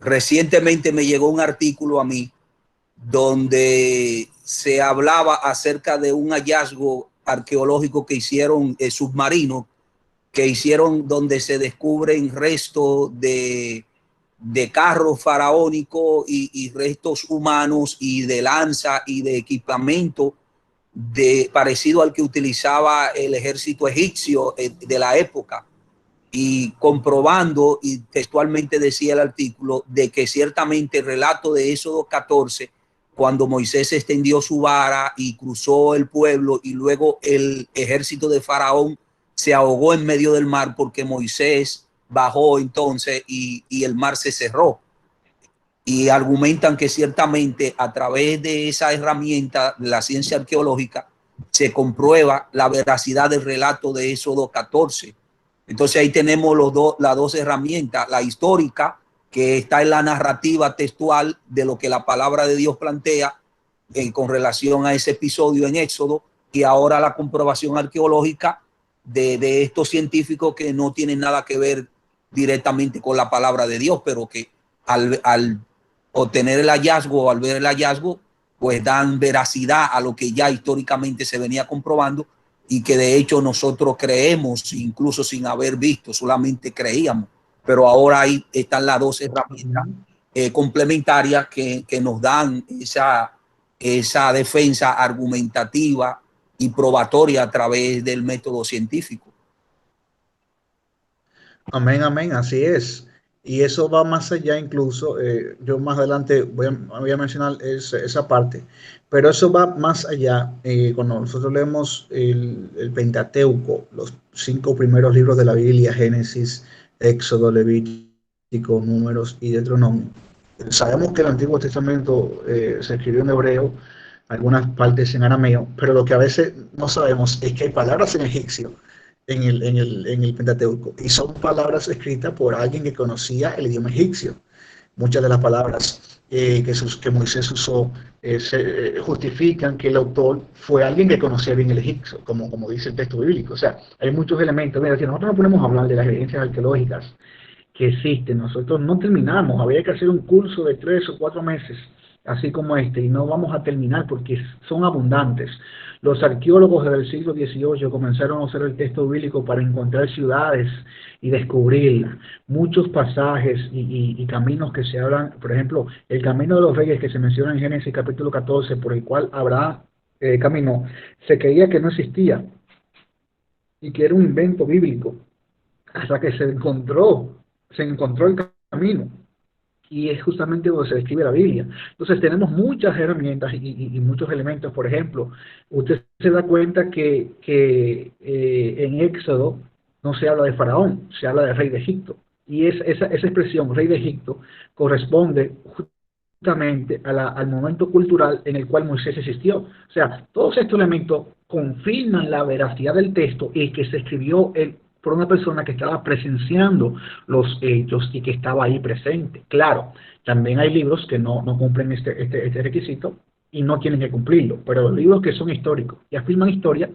recientemente me llegó un artículo a mí donde se hablaba acerca de un hallazgo arqueológico que hicieron submarino, que hicieron donde se descubren restos de carros faraónicos y restos humanos y de lanza y de equipamiento parecido al que utilizaba el ejército egipcio de la época, y comprobando, y textualmente decía el artículo, de que ciertamente el relato de Éxodo 14, cuando Moisés extendió su vara y cruzó el pueblo y luego el ejército de Faraón se ahogó en medio del mar porque Moisés bajó entonces y el mar se cerró. y argumentan que ciertamente a través de esa herramienta de la ciencia arqueológica se comprueba la veracidad del relato de Éxodo 14. Entonces ahí tenemos las dos herramientas, la histórica, que está en la narrativa textual de lo que la palabra de Dios plantea con relación a ese episodio en Éxodo, y ahora la comprobación arqueológica de estos científicos que no tienen nada que ver directamente con la palabra de Dios, pero que al obtener el hallazgo o al ver el hallazgo, pues dan veracidad a lo que ya históricamente se venía comprobando y que de hecho nosotros creemos, incluso sin haber visto, solamente creíamos. Pero ahora ahí están las dos herramientas complementarias que nos dan esa defensa argumentativa y probatoria a través del método científico. Amén, amén, así es. Y eso va más allá incluso, yo más adelante voy a mencionar esa parte, pero eso va más allá. Cuando nosotros leemos el Pentateuco, los 5 primeros libros de la Biblia, Génesis, Éxodo, Levítico, Números y Deuteronomio, sabemos que el Antiguo Testamento se escribió en hebreo, algunas partes en arameo, pero lo que a veces no sabemos es que hay palabras en egipcio en el Pentateuco, y son palabras escritas por alguien que conocía el idioma egipcio. Muchas de las palabras que Moisés usó justifican que el autor fue alguien que conocía bien el egipcio, como dice el texto bíblico. O sea, hay muchos elementos. Mira, si nosotros nos ponemos a hablar de las evidencias arqueológicas que existen, nosotros no terminamos. Habría que hacer un curso de 3 o 4 meses, así como este, y no vamos a terminar porque son abundantes. Los arqueólogos del siglo XVIII comenzaron a usar el texto bíblico para encontrar ciudades y descubrirlas. Muchos pasajes y caminos que se hablan, por ejemplo, el camino de los reyes que se menciona en Génesis capítulo 14, por el cual Abraham caminó, se creía que no existía y que era un invento bíblico, hasta que se encontró el camino. Y es justamente donde se describe la Biblia. Entonces tenemos muchas herramientas y muchos elementos. Por ejemplo, usted se da cuenta que en Éxodo no se habla de Faraón, se habla de rey de Egipto. Y esa expresión, rey de Egipto, corresponde justamente al momento cultural en el cual Moisés existió. O sea, todos estos elementos confirman la veracidad del texto y que se escribió por una persona que estaba presenciando los hechos y que estaba ahí presente. Claro, también hay libros que no cumplen este requisito y no tienen que cumplirlo, pero los libros que son históricos y afirman historia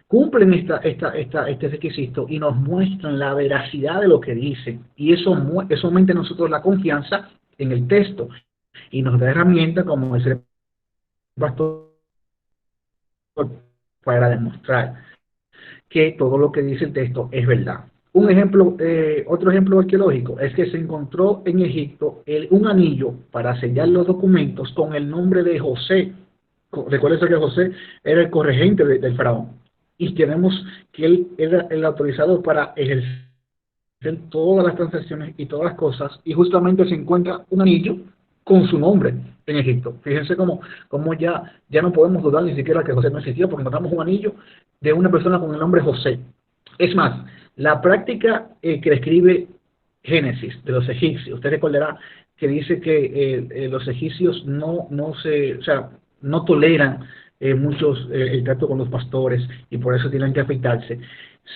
cumplen este requisito y nos muestran la veracidad de lo que dicen, y eso aumenta en nosotros la confianza en el texto y nos da herramientas como el pastor para demostrar que todo lo que dice el texto es verdad. Otro ejemplo arqueológico es que se encontró en Egipto un anillo para sellar los documentos con el nombre de José. Recuerden que José era el corregente del faraón, y tenemos que él era el autorizado para ejercer todas las transacciones y todas las cosas, y justamente se encuentra un anillo con su nombre en Egipto. Fíjense cómo ya no podemos dudar ni siquiera que José no existió, porque encontramos un anillo de una persona con el nombre José. Es más, la práctica que describe Génesis de los egipcios, usted recordará que dice que los egipcios no toleran muchos el trato con los pastores, y por eso tienen que afeitarse.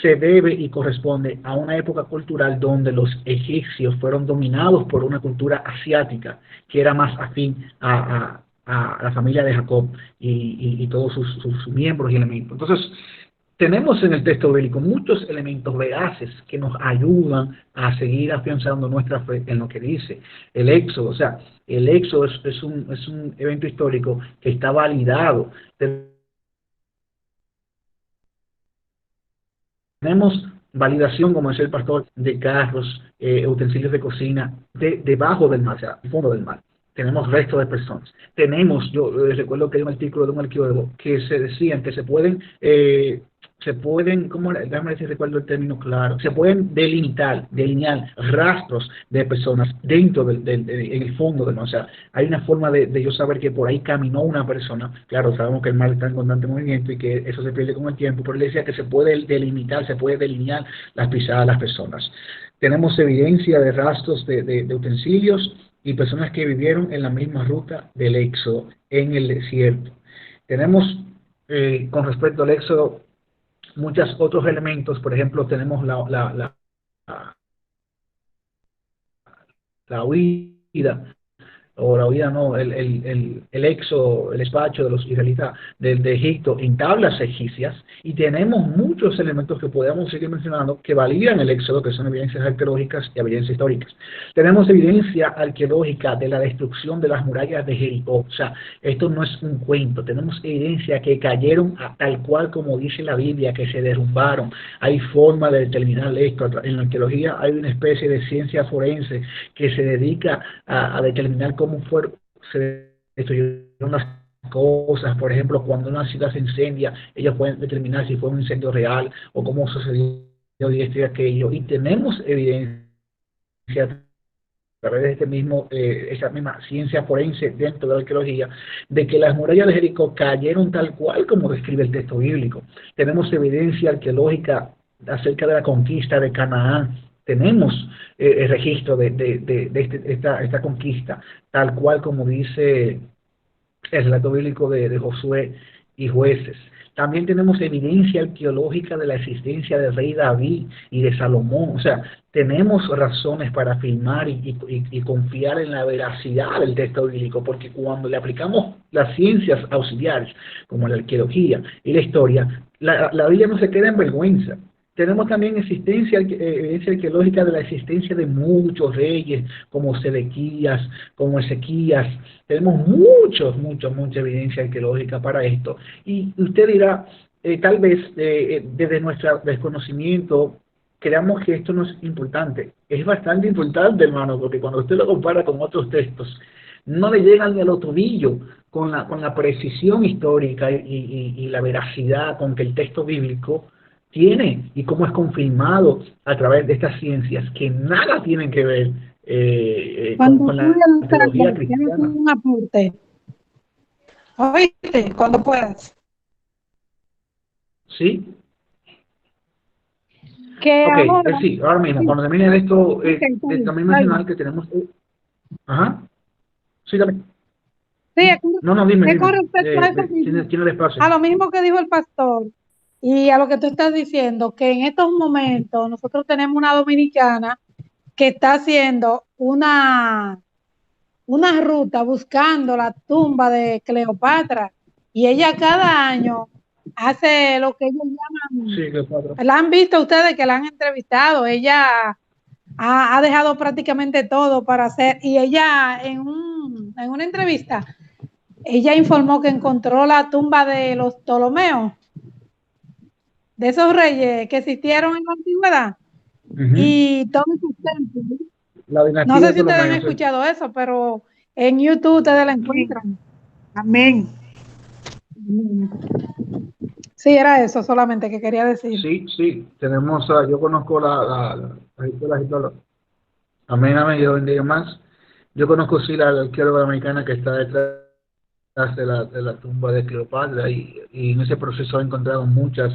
Se debe y corresponde a una época cultural donde los egipcios fueron dominados por una cultura asiática que era más afín a la familia de Jacob y todos sus miembros y elementos. Entonces, tenemos en el texto bíblico muchos elementos veraces que nos ayudan a seguir afianzando nuestra fe en lo que dice el Éxodo. O sea, el Éxodo es un evento histórico que está validado. Tenemos validación, como decía el pastor, de carros, utensilios de cocina, debajo del mar, o sea, al fondo del mar. Tenemos restos de personas. Yo recuerdo que hay un artículo de un arqueólogo que se decían que se pueden, ¿cómo era? Déjame ver si recuerdo el término claro. Se pueden delinear rastros de personas dentro en el fondo del mar. O sea, hay una forma de yo saber que por ahí caminó una persona. Claro, sabemos que el mar está en constante movimiento y que eso se pierde con el tiempo, pero él decía que se puede delinear las pisadas de las personas. Tenemos evidencia de rastros de utensilios y personas que vivieron en la misma ruta del Éxodo, en el desierto. Tenemos, con respecto al Éxodo, muchos otros elementos. Por ejemplo, tenemos la huida, o la huida no, el éxodo, el despacho de los israelitas de Egipto en tablas egipcias, y tenemos muchos elementos que podemos seguir mencionando que validan el éxodo, que son evidencias arqueológicas y evidencias históricas. Tenemos evidencia arqueológica de la destrucción de las murallas de Jericó. O sea, esto no es un cuento, tenemos evidencia que cayeron tal cual como dice la Biblia, que se derrumbaron. Hay forma de determinar esto. En la arqueología hay una especie de ciencia forense que se dedica a determinar cómo se destruyeron las cosas. Por ejemplo, cuando una ciudad se incendia, ellos pueden determinar si fue un incendio real o cómo sucedió y esto y aquello. Y tenemos evidencia a través de esa misma ciencia forense dentro de la arqueología, de que las murallas de Jericó cayeron tal cual como describe el texto bíblico. Tenemos evidencia arqueológica acerca de la conquista de Canaán. Tenemos el registro de esta conquista, tal cual como dice el relato bíblico de Josué y Jueces. También tenemos evidencia arqueológica de la existencia del rey David y de Salomón. O sea, tenemos razones para afirmar y confiar en la veracidad del texto bíblico, porque cuando le aplicamos las ciencias auxiliares, como la arqueología y la historia, la Biblia no se queda en vergüenza. Tenemos también evidencia arqueológica de la existencia de muchos reyes, como Sedequías, como Ezequías. Tenemos mucha evidencia arqueológica para esto. Y usted dirá, tal vez desde nuestro desconocimiento, creamos que esto no es importante. Es bastante importante, hermano, porque cuando usted lo compara con otros textos, no le llegan ni a los tobillos con la precisión histórica y la veracidad con que el texto bíblico tiene, y cómo es confirmado a través de estas ciencias que nada tienen que ver con la teología cristiana. Un apunte. ¿Oíste? Cuando puedas. ¿Sí? Que ok, ahora, sí, ahora mismo, cuando termine esto, también mencionar que tenemos... Ajá. Sí, dame. Sí, dime. Con respecto a eso, tiene espacio. a lo mismo que dijo el pastor, y a lo que tú estás diciendo, que en estos momentos nosotros tenemos una dominicana que está haciendo una ruta buscando la tumba de Cleopatra, y ella cada año hace lo que ellos llaman, sí, Cleopatra. la han visto ustedes que la han entrevistado, ella ha dejado prácticamente todo para hacer, y ella en una entrevista, ella informó que encontró la tumba de los Ptolomeos, de esos reyes que existieron en la antigüedad, y todos esos templos. No sé si ustedes han escuchado eso, pero en YouTube ustedes la encuentran. Amén. Sí, era eso solamente que quería decir. Sí, tenemos, yo conozco la amén, yo bendiga más. Yo conozco sí la arqueóloga americana que está detrás de la tumba de Cleopatra, y en ese proceso ha encontrado muchas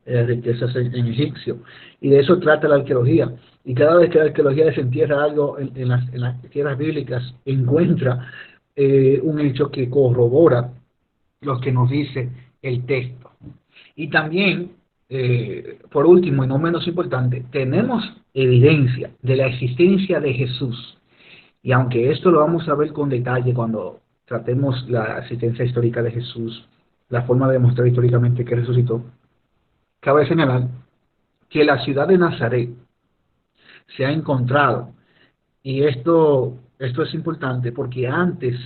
riquezas en egipcio, y de eso trata la arqueología. Y cada vez que la arqueología desentierra algo en las tierras bíblicas, encuentra un hecho que corrobora lo que nos dice el texto. Y también, por último y no menos importante, tenemos evidencia de la existencia de Jesús. Y aunque esto lo vamos a ver con detalle cuando tratemos la existencia histórica de Jesús, la forma de demostrar históricamente que resucitó, cabe señalar que la ciudad de Nazaret se ha encontrado, y esto es importante porque antes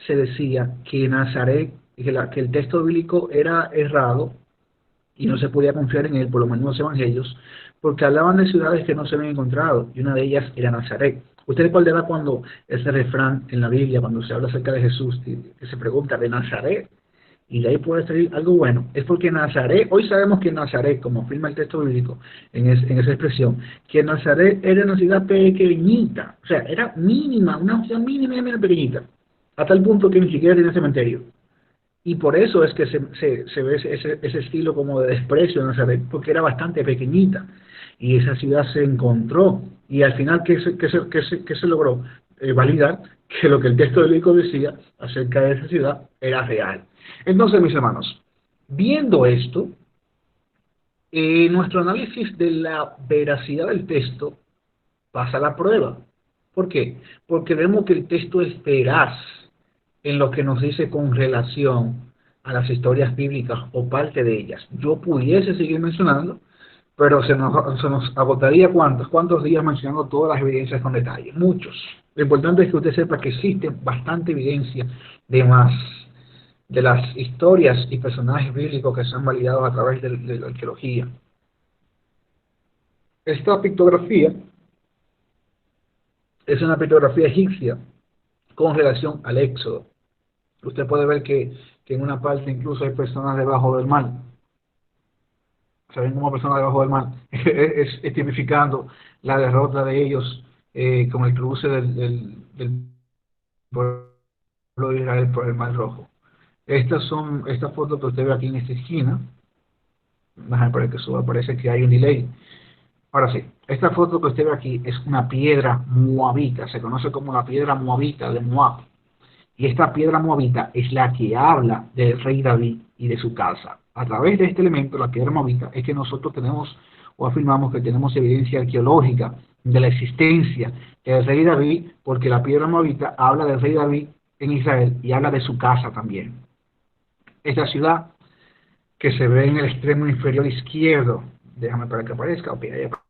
se decía que Nazaret, que el texto bíblico era errado y no se podía confiar en él, por lo menos los evangelios, porque hablaban de ciudades que no se habían encontrado, y una de ellas era Nazaret. Usted recordará cuando ese refrán en la Biblia, cuando se habla acerca de Jesús, que se pregunta de Nazaret, y de ahí puede salir algo bueno. Es porque Nazaret, hoy sabemos que Nazaret, como afirma el texto bíblico en esa expresión, que Nazaret era una ciudad pequeñita, o sea, era mínima, una ciudad mínima pequeñita, a tal punto que ni siquiera tenía cementerio. Y por eso es que se ve ese estilo como de desprecio de Nazaret, porque era bastante pequeñita, y esa ciudad se encontró, y al final, ¿qué se logró? validar que lo que el texto bíblico decía acerca de esa ciudad era real. Entonces, mis hermanos, viendo esto, nuestro análisis de la veracidad del texto pasa a la prueba. ¿Por qué? Porque vemos que el texto es veraz en lo que nos dice con relación a las historias bíblicas o parte de ellas. Yo pudiese seguir mencionando, pero se nos agotaría cuántos días mencionando todas las evidencias con detalle. Muchos. Lo importante es que usted sepa que existe bastante evidencia de las historias y personajes bíblicos que se han validado a través de la arqueología. Esta pictografía es una pictografía egipcia con relación al Éxodo. Usted puede ver que en una parte incluso hay personas debajo del mar. Se ven como personas debajo del mar. Es tipificando la derrota de ellos con el cruce del pueblo de Israel por el Mar Rojo. Estas fotos que usted ve aquí en esta esquina. Para que suba, parece que hay un delay. Ahora sí, esta foto que usted ve aquí es una piedra moabita, se conoce como la piedra moabita de Moab. Y esta piedra moabita es la que habla del rey David y de su casa. A través de este elemento, la piedra moabita, es que nosotros tenemos o afirmamos que tenemos evidencia arqueológica de la existencia del rey David, porque la piedra moabita habla del rey David en Israel y habla de su casa también. Esta ciudad que se ve en el extremo inferior izquierdo, déjame para que aparezca, ok, ahí aparece.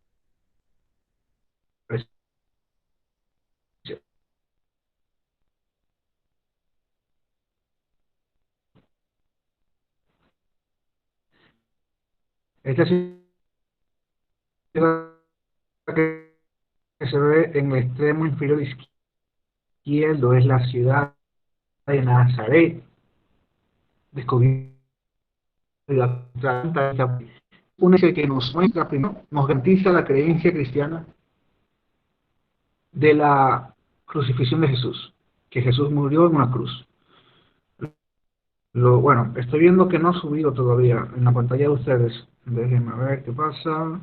Esta ciudad que se ve en el extremo inferior izquierdo es la ciudad de Nazaret, descubierta un hecho que nos muestra primero, nos garantiza la creencia cristiana de la crucifixión de Jesús, que Jesús murió en una cruz. Bueno, estoy viendo que no ha subido todavía en la pantalla de ustedes. Déjenme ver qué pasa.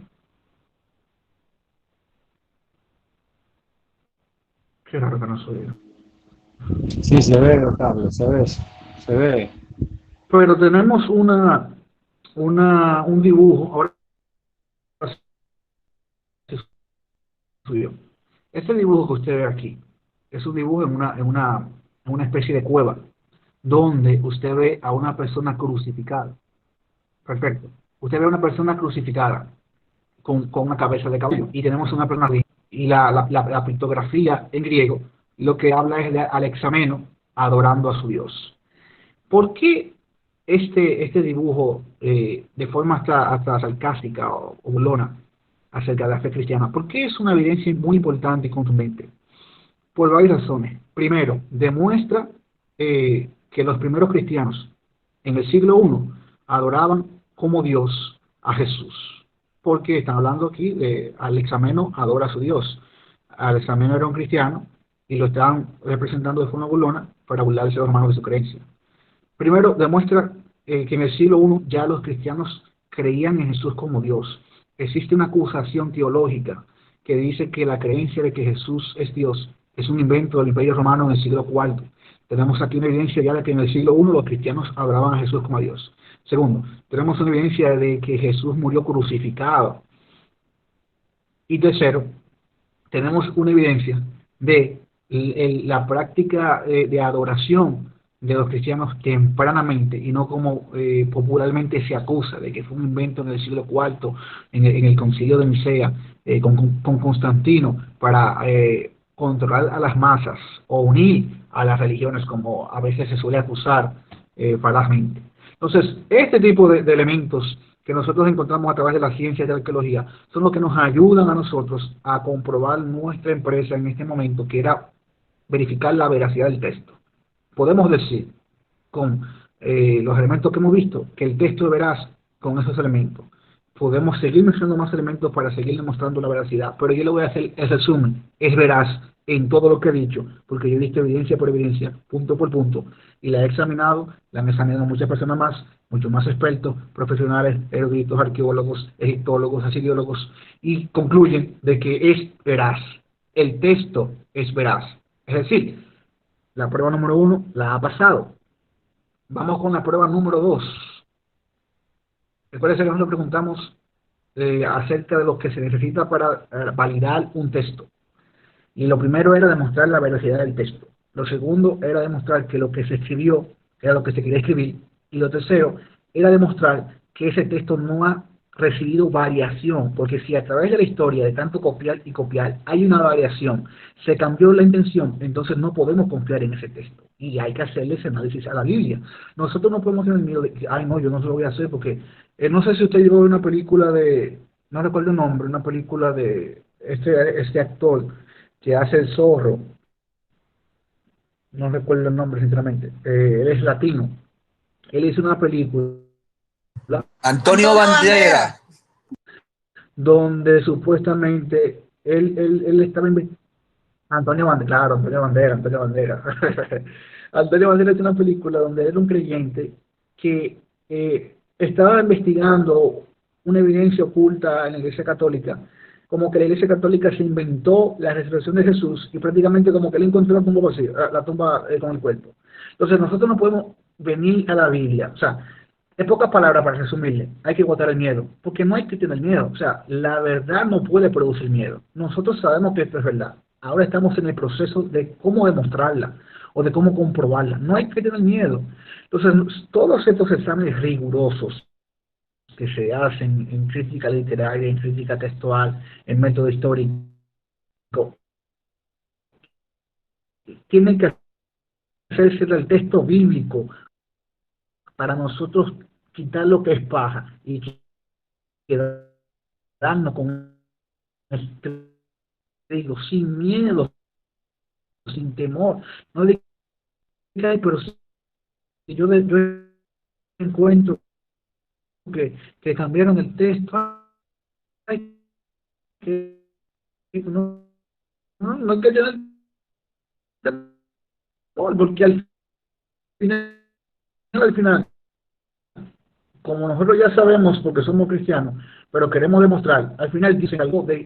Qué raro que no ha subido. Sí, se ve, Octavio, se ve. Pero tenemos un dibujo. Ahora se subió. Este dibujo que usted ve aquí es un dibujo en una especie de cueva, donde usted ve a una persona crucificada. Perfecto. Usted ve a una persona crucificada con una cabeza de caballo. Y tenemos una persona así. Y la pictografía en griego lo que habla es de Alexameno adorando a su Dios. ¿Por qué este dibujo de forma hasta sarcástica o burlona acerca de la fe cristiana? ¿Por qué es una evidencia muy importante y contundente? Por varias razones. Primero, demuestra que los primeros cristianos en el siglo I adoraban como Dios a Jesús. Porque están hablando aquí de Alexameno adora a su Dios. Alexameno era un cristiano y lo estaban representando de forma burlona para burlarse a los hermanos de su creencia. Primero, demuestra que en el siglo I ya los cristianos creían en Jesús como Dios. Existe una acusación teológica que dice que la creencia de que Jesús es Dios es un invento del Imperio Romano en el siglo IV. Tenemos aquí una evidencia ya de que en el siglo I los cristianos adoraban a Jesús como a Dios. Segundo, tenemos una evidencia de que Jesús murió crucificado. Y tercero, tenemos una evidencia de la práctica de adoración de los cristianos tempranamente, y no como popularmente se acusa de que fue un invento en el siglo IV, en el concilio de Nicea, con Constantino, para controlar a las masas o unir a las religiones, como a veces se suele acusar falazmente. Entonces, este tipo de elementos que nosotros encontramos a través de la ciencia y de la arqueología son los que nos ayudan a nosotros a comprobar nuestra empresa en este momento, que era verificar la veracidad del texto. Podemos decir, con los elementos que hemos visto, que el texto es veraz con esos elementos. Podemos seguir mencionando más elementos para seguir demostrando la veracidad, pero yo le voy a hacer el resumen. Es veraz en todo lo que he dicho, porque yo he visto evidencia por evidencia, punto por punto, y la he examinado, la han examinado muchas personas más, muchos más expertos, profesionales, eruditos, arqueólogos, egiptólogos, asiriólogos, y concluyen de que es veraz. El texto es veraz. Es decir, la prueba número 1 la ha pasado. Vamos con la prueba número 2. Recuerden que nosotros preguntamos acerca de lo que se necesita para validar un texto. Y lo primero era demostrar la veracidad del texto. Lo segundo era demostrar que lo que se escribió era lo que se quería escribir. Y lo tercero era demostrar que ese texto no ha recibido variación, porque si a través de la historia de tanto copiar y copiar hay una variación, se cambió la intención, entonces no podemos confiar en ese texto y hay que hacerle ese análisis a la Biblia. Nosotros no podemos tener miedo de que, ay no, yo no se lo voy a hacer porque no sé si usted llegó a ver una película de, no recuerdo el nombre, una película de este actor que hace el zorro, no recuerdo el nombre sinceramente, él es latino, él hizo una película Antonio Banderas, donde supuestamente él estaba Antonio Banderas, claro, Antonio Banderas. Antonio Banderas es una película donde era un creyente que estaba investigando una evidencia oculta en la Iglesia Católica, como que la Iglesia Católica se inventó la resurrección de Jesús y prácticamente como que él encontró la tumba vacía, la tumba con el cuerpo. Entonces nosotros no podemos venir a la Biblia, o sea, en pocas palabras, para resumirle, hay que botar el miedo, porque no hay que tener miedo. O sea, la verdad no puede producir miedo. Nosotros sabemos que esto es verdad. Ahora estamos en el proceso de cómo demostrarla o de cómo comprobarla. No hay que tener miedo. Entonces, todos estos exámenes rigurosos que se hacen en crítica literaria, en crítica textual, en método histórico, tienen que hacerse del texto bíblico para nosotros quitar lo que es paja y quedarnos con el trigo sin miedo, sin temor. No diga, pero si yo encuentro que cambiaron el texto, ay, que no hay que tener temor, porque al final, como nosotros ya sabemos porque somos cristianos, pero queremos demostrar, al final dicen algo de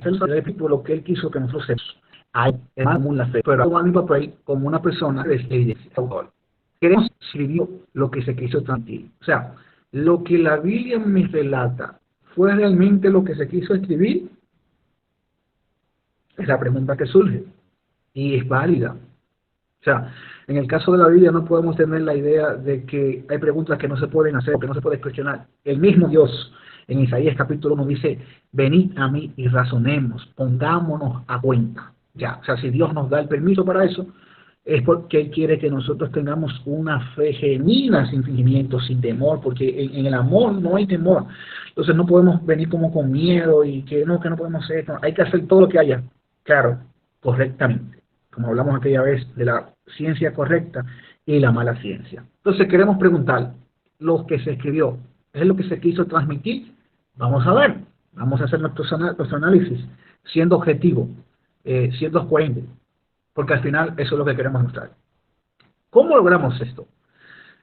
lo que él quiso que nosotros sepamos. Hay en la fe, pero hago a mi papel como una persona de autor. Queremos escribir lo que se quiso transmitir. O sea, lo que la Biblia me relata, ¿fue realmente lo que se quiso escribir? Es la pregunta que surge y es válida. O sea, en el caso de la Biblia no podemos tener la idea de que hay preguntas que no se pueden hacer, que no se pueden cuestionar. El mismo Dios en Isaías capítulo 1 dice, venid a mí y razonemos, pongámonos a cuenta. Ya, o sea, si Dios nos da el permiso para eso, es porque Él quiere que nosotros tengamos una fe genuina, sin fingimiento, sin temor, porque en el amor no hay temor. Entonces no podemos venir como con miedo y que no podemos hacer esto. Hay que hacer todo lo que haya, claro, correctamente. Como hablamos aquella vez de la ciencia correcta y la mala ciencia. Entonces queremos preguntar, lo que se escribió, ¿es lo que se quiso transmitir? Vamos a ver, vamos a hacer nuestro análisis, siendo objetivo, siendo coherente, porque al final eso es lo que queremos mostrar. ¿Cómo logramos esto?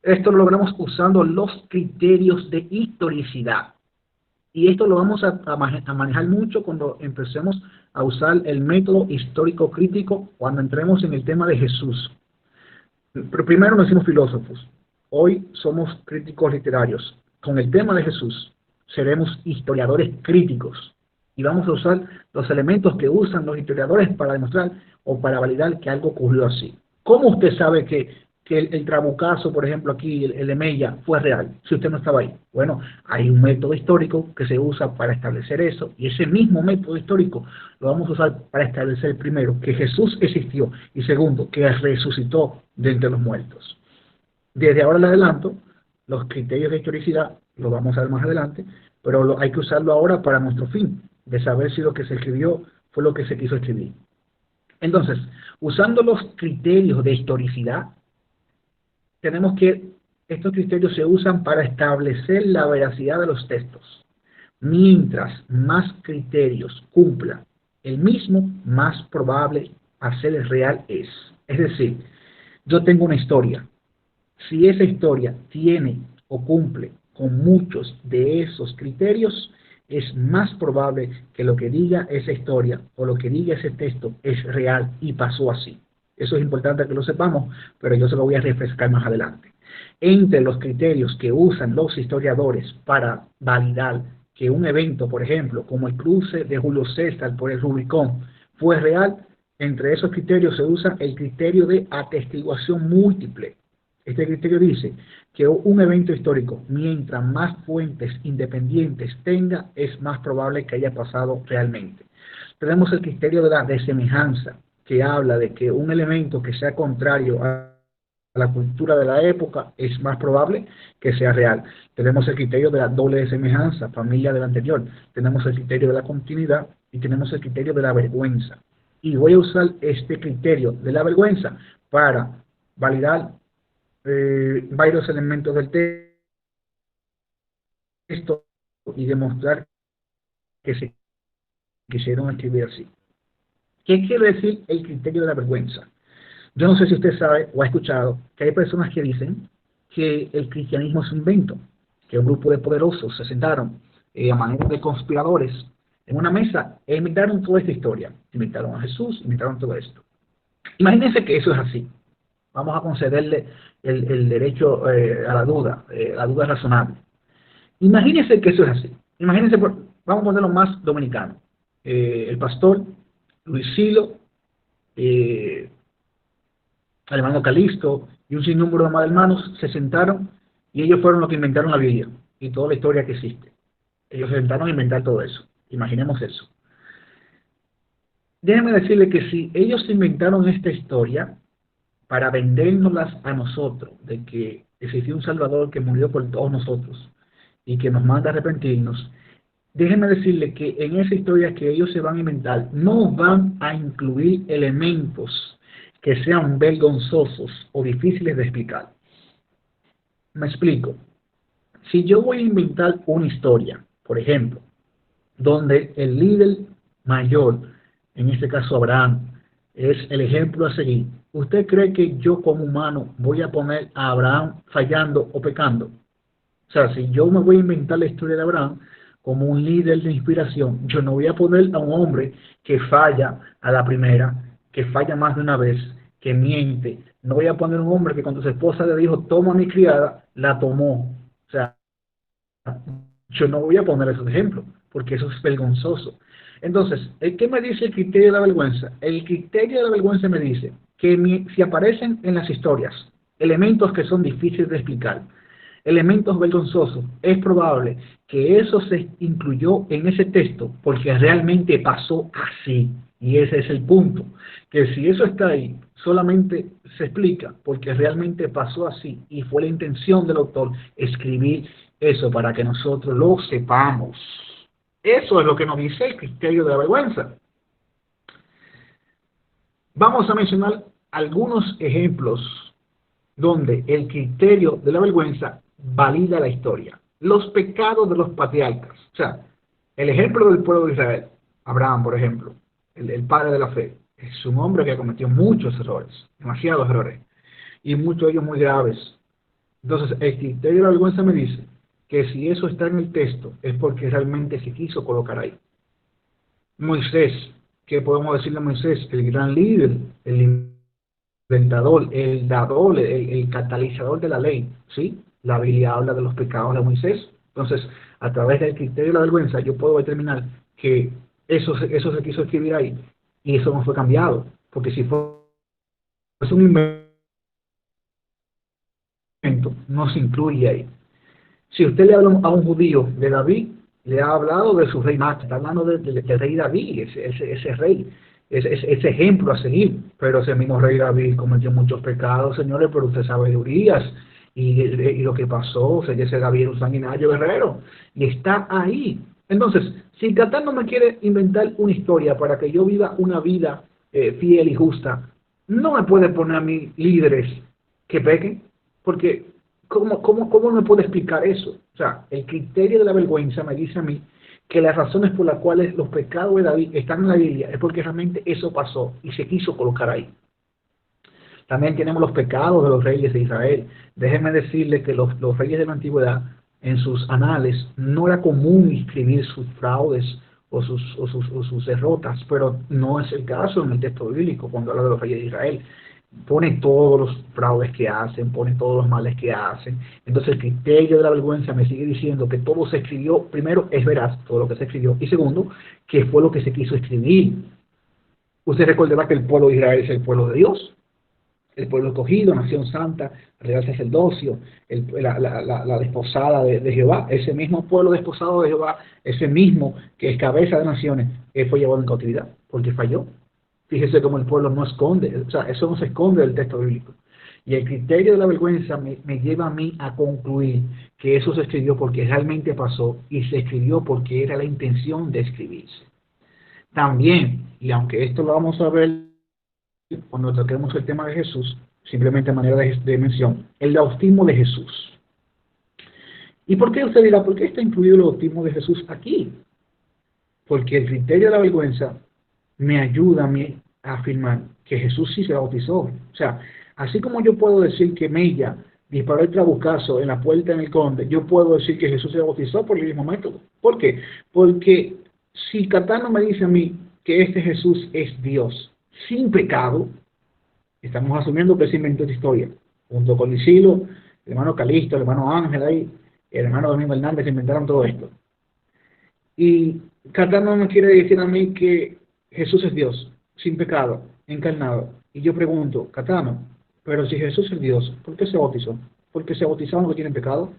Esto lo logramos usando los criterios de historicidad. Y esto lo vamos a manejar mucho cuando empecemos a usar el método histórico crítico, cuando entremos en el tema de Jesús. Pero primero nos hicimos filósofos, hoy somos críticos literarios. Con el tema de Jesús seremos historiadores críticos y vamos a usar los elementos que usan los historiadores para demostrar o para validar que algo ocurrió así. ¿Cómo usted sabe que el trabucazo, por ejemplo, aquí, el de Mella, fue real, si usted no estaba ahí? Bueno, hay un método histórico que se usa para establecer eso, y ese mismo método histórico lo vamos a usar para establecer, primero, que Jesús existió, y segundo, que resucitó de entre los muertos. Desde ahora en adelanto, los criterios de historicidad los vamos a ver más adelante, pero hay que usarlo ahora para nuestro fin, de saber si lo que se escribió fue lo que se quiso escribir. Entonces, usando los criterios de historicidad, tenemos que estos criterios se usan para establecer la veracidad de los textos. Mientras más criterios cumpla el mismo, más probable a ser real es. Es decir, yo tengo una historia. Si esa historia tiene o cumple con muchos de esos criterios, es más probable que lo que diga esa historia o lo que diga ese texto es real y pasó así. Eso es importante que lo sepamos, pero yo se lo voy a refrescar más adelante. Entre los criterios que usan los historiadores para validar que un evento, por ejemplo, como el cruce de Julio César por el Rubicón, fue real, entre esos criterios se usa el criterio de atestiguación múltiple. Este criterio dice que un evento histórico, mientras más fuentes independientes tenga, es más probable que haya pasado realmente. Tenemos el criterio de la desemejanza, que habla de que un elemento que sea contrario a la cultura de la época es más probable que sea real. Tenemos el criterio de la doble desemejanza, familia del anterior. Tenemos el criterio de la continuidad y tenemos el criterio de la vergüenza. Y voy a usar este criterio de la vergüenza para validar varios elementos del texto y demostrar que se quisieron escribir así. ¿Qué quiere decir el criterio de la vergüenza? Yo no sé si usted sabe o ha escuchado que hay personas que dicen que el cristianismo es un invento, que un grupo de poderosos se sentaron a manera de conspiradores en una mesa e inventaron toda esta historia. Inventaron a Jesús, inventaron todo esto. Imagínense que eso es así. Vamos a concederle el derecho a la duda es razonable. Imagínense que eso es así. Imagínense, vamos a ponerlo más dominicano. El pastor Luis Silo, el hermano Calixto y un sinnúmero de más hermanos se sentaron y ellos fueron los que inventaron la Biblia y toda la historia que existe. Ellos se sentaron a inventar todo eso. Imaginemos eso. Déjenme decirle que si ellos inventaron esta historia para vendérnoslas a nosotros, de que existió un Salvador que murió por todos nosotros y que nos manda a arrepentirnos, déjenme decirle que en esa historia que ellos se van a inventar no van a incluir elementos que sean vergonzosos o difíciles de explicar. Me explico. Si yo voy a inventar una historia, por ejemplo, donde el líder mayor, en este caso Abraham, es el ejemplo a seguir, ¿usted cree que yo como humano voy a poner a Abraham fallando o pecando? O sea, si yo me voy a inventar la historia de Abraham como un líder de inspiración, yo no voy a poner a un hombre que falla a la primera, que falla más de una vez, que miente. No voy a poner un hombre que cuando su esposa le dijo, toma a mi criada, la tomó. O sea, yo no voy a poner esos ejemplos, porque eso es vergonzoso. Entonces, ¿qué me dice el criterio de la vergüenza? El criterio de la vergüenza me dice que si aparecen en las historias elementos que son difíciles de explicar, elementos vergonzosos, es probable que eso se incluyó en ese texto porque realmente pasó así. Y ese es el punto, que si eso está ahí, solamente se explica porque realmente pasó así y fue la intención del autor escribir eso para que nosotros lo sepamos. Eso es lo que nos dice el criterio de la vergüenza. Vamos a mencionar algunos ejemplos donde el criterio de la vergüenza valida la historia. Los pecados de los patriarcas. O sea, el ejemplo del pueblo de Israel, Abraham, por ejemplo, el padre de la fe, es un hombre que cometió muchos errores, demasiados errores, y muchos de ellos muy graves. Entonces, el criterio de la vergüenza me dice que si eso está en el texto es porque realmente se quiso colocar ahí. Moisés, ¿qué podemos decirle a Moisés? El gran líder, el inventador, el dador, el catalizador de la ley, ¿sí? La Biblia habla de los pecados de Moisés. Entonces, a través del criterio de la vergüenza, yo puedo determinar que eso se quiso escribir ahí y eso no fue cambiado. Porque si fue un invento, no se incluye ahí. Si usted le habla a un judío de David, le ha hablado de su rey Mac, está hablando del rey David, ese rey, ese ejemplo a seguir. Pero ese mismo rey David cometió muchos pecados, señores, pero usted sabe de Urías y lo que pasó, ese David era un sanguinario guerrero, y está ahí. Entonces, si Catán no me quiere inventar una historia para que yo viva una vida fiel y justa, no me puede poner a mí líderes que pequen, porque ¿cómo me puede explicar eso? O sea, el criterio de la vergüenza me dice a mí que las razones por las cuales los pecados de David están en la Biblia es porque realmente eso pasó y se quiso colocar ahí. También tenemos los pecados de los reyes de Israel. Déjenme decirle que los reyes de la antigüedad, en sus anales, no era común escribir sus fraudes o sus derrotas, pero no es el caso en el texto bíblico cuando habla de los reyes de Israel. pone todos los fraudes que hacen, pone todos los males que hacen. Entonces el criterio de la vergüenza me sigue diciendo que todo se escribió, primero es veraz todo lo que se escribió, y segundo, que fue lo que se quiso escribir. Usted recordará que el pueblo de Israel es el pueblo de Dios, el pueblo escogido, nación santa, real sacerdocio, la desposada de Jehová, ese mismo pueblo desposado de Jehová, ese mismo que es cabeza de naciones, fue llevado en cautividad, porque falló. Fíjese cómo el pueblo no esconde, o sea, eso no se esconde del texto bíblico. Y el criterio de la vergüenza me lleva a mí a concluir que eso se escribió porque realmente pasó y se escribió porque era la intención de escribirse. También, y aunque esto lo vamos a ver cuando toquemos el tema de Jesús, simplemente a manera de mención, el bautismo de Jesús. ¿Y por qué usted dirá, por qué está incluido el bautismo de Jesús aquí? Porque el criterio de la vergüenza me ayuda a mí a afirmar que Jesús sí se bautizó. O sea, así como yo puedo decir que Mella disparó el trabucazo en la puerta en el Conde, yo puedo decir que Jesús se bautizó por el mismo método. ¿Por qué? Porque si Catano me dice a mí que este Jesús es Dios sin pecado, estamos asumiendo que se inventó esta historia. Junto con Lisilo, el hermano Calixto, el hermano Ángel ahí, el hermano Domingo Hernández inventaron todo esto. Y Catano me quiere decir a mí que Jesús es Dios, sin pecado, encarnado. Y yo pregunto, Catano, pero si Jesús es Dios, ¿por qué se bautizó? ¿Porque se bautizaron los que tienen pecado?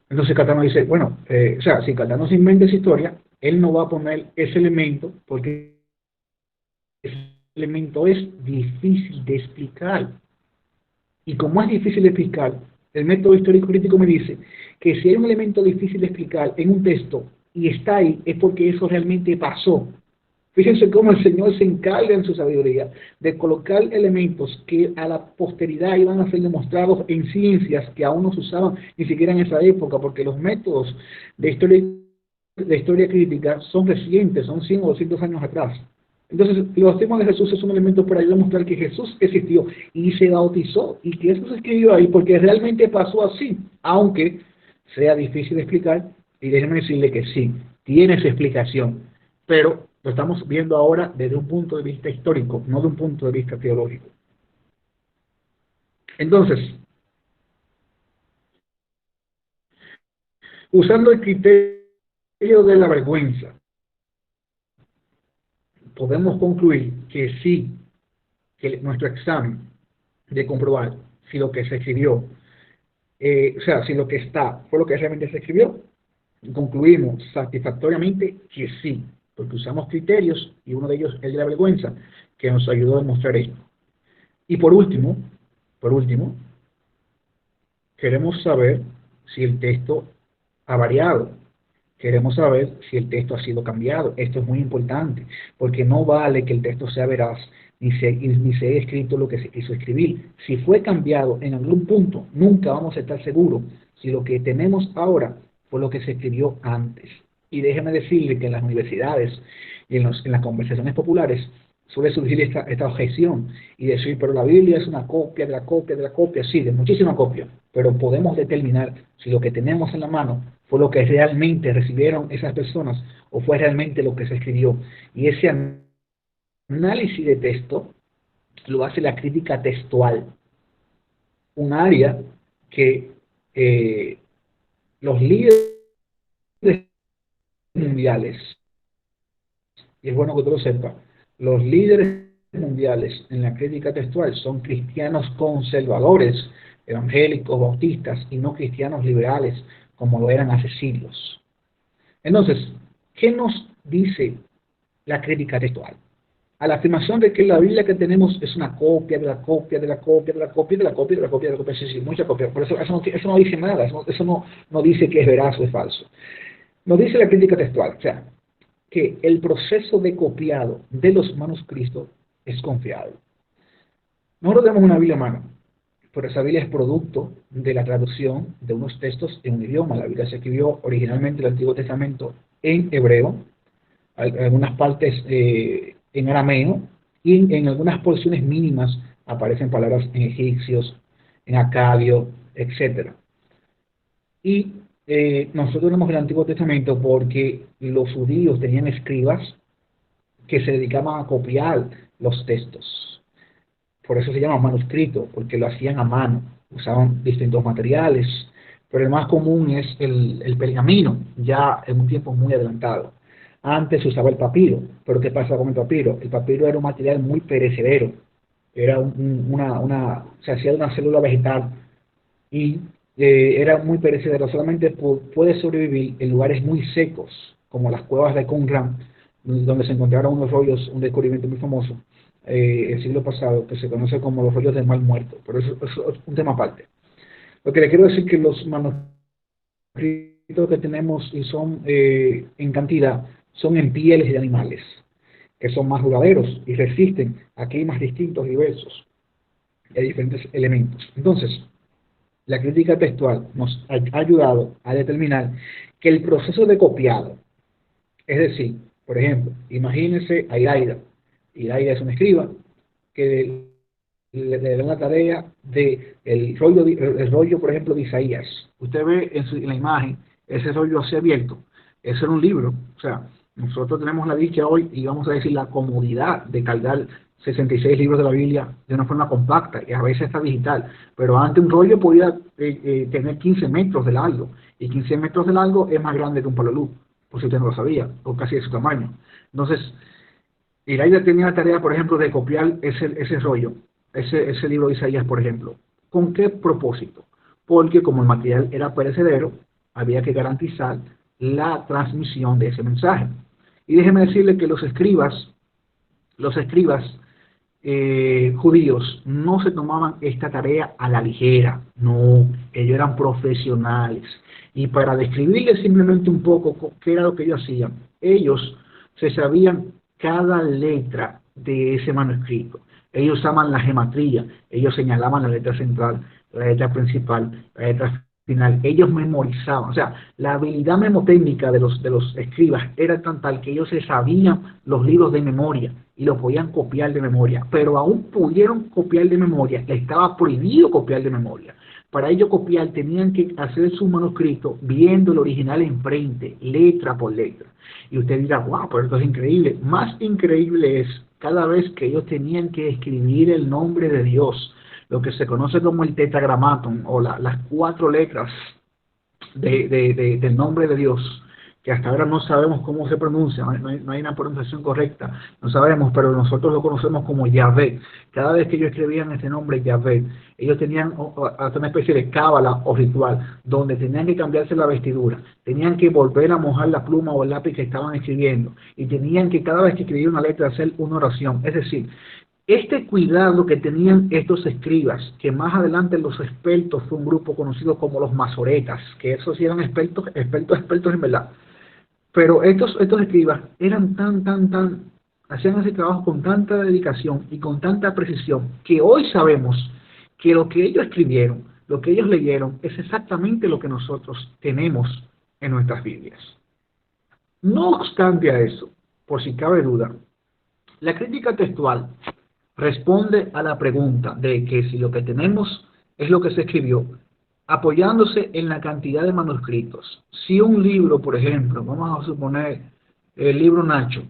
Entonces Catano dice, bueno, o sea, si Catano se inventa esa historia, él no va a poner ese elemento porque ese elemento es difícil de explicar. Y como es difícil de explicar, el método histórico crítico me dice que si hay un elemento difícil de explicar en un texto y está ahí, es porque eso realmente pasó. Fíjense cómo el Señor se encarga en su sabiduría de colocar elementos que a la posteridad iban a ser demostrados en ciencias que aún no se usaban ni siquiera en esa época, porque los métodos de historia crítica son recientes, son 100 o 200 años atrás. Entonces, el bautismo de Jesús es un elemento para demostrar que Jesús existió y se bautizó, y que eso se escribió ahí porque realmente pasó así, aunque sea difícil de explicar, y déjenme decirle que sí, tiene su explicación, pero lo estamos viendo ahora desde un punto de vista histórico, no de un punto de vista teológico. Entonces, usando el criterio de la vergüenza, podemos concluir que sí, que nuestro examen de comprobar si lo que se escribió, o sea, si lo que está fue lo que realmente se escribió, concluimos satisfactoriamente que sí, porque usamos criterios y uno de ellos es el de la vergüenza, que nos ayudó a demostrar esto. Y por último, queremos saber si el texto ha variado. Queremos saber si el texto ha sido cambiado. Esto es muy importante, porque no vale que el texto sea veraz, ni se haya escrito lo que se quiso escribir. Si fue cambiado en algún punto, nunca vamos a estar seguros si lo que tenemos ahora fue lo que se escribió antes. Y déjeme decirle que en las universidades y en las conversaciones populares suele surgir esta objeción y decir, pero la Biblia es una copia de la copia de la copia, sí, de muchísima copia, pero podemos determinar si lo que tenemos en la mano fue lo que realmente recibieron esas personas o fue realmente lo que se escribió. Y ese análisis de texto lo hace la crítica textual, un área que los líderes mundiales, y es bueno que tú lo sepas, los líderes mundiales en la crítica textual son cristianos conservadores, evangélicos, bautistas, y no cristianos liberales, como lo eran hace siglos. Entonces, ¿qué nos dice la crítica textual? A la afirmación de que la Biblia que tenemos es una copia de la copia de la copia de la copia de la copia de la copia de la copia, sí, mucha copia. Por eso no dice nada, eso no dice que es veraz o es falso. Nos dice la crítica textual, o sea, que el proceso de copiado de los manuscritos es confiable. Nosotros tenemos una Biblia a mano, pero esa Biblia es producto de la traducción de unos textos en un idioma. La Biblia se escribió originalmente el Antiguo Testamento en hebreo, algunas partes en arameo, y en algunas porciones mínimas aparecen palabras en egipcios, en acadio, etc. Y nosotros tenemos el Antiguo Testamento porque los judíos tenían escribas que se dedicaban a copiar los textos. por eso se llama manuscrito, porque lo hacían a mano, usaban distintos materiales, pero el más común es el pergamino, ya en un tiempo muy adelantado. Antes se usaba el papiro, pero ¿qué pasa con el papiro? El papiro era un material muy perecedero, era se hacía de una célula vegetal y era muy perecedero, solamente puede sobrevivir en lugares muy secos, como las cuevas de Qumran, donde se encontraron unos rollos, un descubrimiento muy famoso el siglo pasado, que se conoce como los rollos del Mar Muerto, pero eso es un tema aparte. Lo que le quiero decir es que los manuscritos que tenemos y son en cantidad, son en pieles de animales, que son más duraderos y resisten a climas distintos, diversos, y a diferentes elementos. Entonces, la crítica textual nos ha ayudado a determinar que el proceso de copiado, es decir, por ejemplo, imagínense a Iraida. Iraida es un escriba que le dan la tarea de el rollo, por ejemplo, de Isaías. Usted ve en la imagen ese rollo así abierto. Ese era un libro. O sea, nosotros tenemos la dicha hoy, y vamos a decir la comodidad de cargar 66 libros de la Biblia de una forma compacta, y a veces está digital. Pero antes un rollo podía tener 15 metros de largo, y 15 metros de largo es más grande que un palo de luz, por si usted no lo sabía, o casi de su tamaño. Entonces, Iraida tenía la tarea, por ejemplo, de copiar ese rollo, ese libro de Isaías, por ejemplo. ¿Con qué propósito? Porque como el material era perecedero, había que garantizar la transmisión de ese mensaje. Y déjeme decirle que los escribas judíos no se tomaban esta tarea a la ligera, no, ellos eran profesionales. Y para describirles simplemente un poco qué era lo que ellos hacían, ellos se sabían cada letra de ese manuscrito. Ellos usaban la gematría, ellos señalaban la letra central, la letra principal, la letra final. Ellos memorizaban, o sea, la habilidad memotécnica de los escribas era tan tal que ellos se sabían los libros de memoria y los podían copiar de memoria, pero aún pudieron copiar de memoria, les estaba prohibido copiar de memoria. Para ello copiar tenían que hacer su manuscrito viendo el original enfrente, letra por letra. Y usted dirá, wow, pero esto es increíble. Más increíble es cada vez que ellos tenían que escribir el nombre de Dios, lo que se conoce como el tetragramaton, o las 4 letras del nombre de Dios, que hasta ahora no sabemos cómo se pronuncia, no hay una pronunciación correcta, no sabemos, pero nosotros lo conocemos como Yahvé. Cada vez que ellos escribían este nombre Yahvé, ellos tenían hasta una especie de cábala o ritual, donde tenían que cambiarse la vestidura, tenían que volver a mojar la pluma o el lápiz que estaban escribiendo, y tenían que cada vez que escribían una letra hacer una oración. Es decir, este cuidado que tenían estos escribas, que más adelante los expertos fue un grupo conocido como los masoretas, que esos sí eran expertos en verdad. Pero estos escribas eran hacían ese trabajo con tanta dedicación y con tanta precisión, que hoy sabemos que lo que ellos escribieron, lo que ellos leyeron, es exactamente lo que nosotros tenemos en nuestras Biblias. No obstante a eso, por si cabe duda, la crítica textual responde a la pregunta de que si lo que tenemos es lo que se escribió, apoyándose en la cantidad de manuscritos. Si un libro, por ejemplo, vamos a suponer el libro Nacho,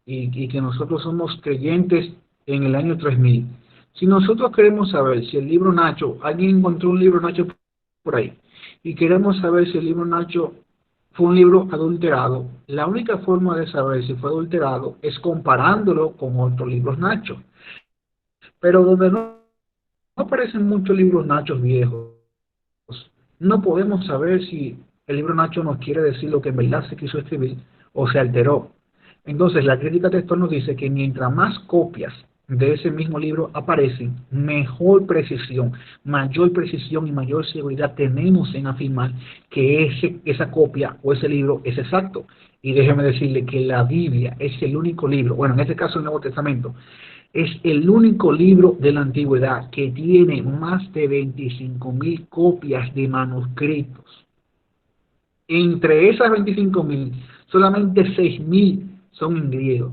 y que nosotros somos creyentes en el año 3000, si nosotros queremos saber si el libro Nacho, alguien encontró un libro Nacho por ahí, y queremos saber si el libro Nacho fue un libro adulterado, la única forma de saber si fue adulterado es comparándolo con otros libros Nacho. Pero donde no aparecen muchos libros Nachos viejos, no podemos saber si el libro Nacho nos quiere decir lo que en verdad se quiso escribir o se alteró. Entonces la crítica textual nos dice que mientras más copias de ese mismo libro aparecen, mayor precisión y mayor seguridad tenemos en afirmar que esa copia o ese libro es exacto. Y déjeme decirle que la Biblia es el único libro, bueno, en este caso el Nuevo Testamento, es el único libro de la antigüedad que tiene más de 25.000 copias de manuscritos. Entre esas 25.000, solamente 6.000 son en griego.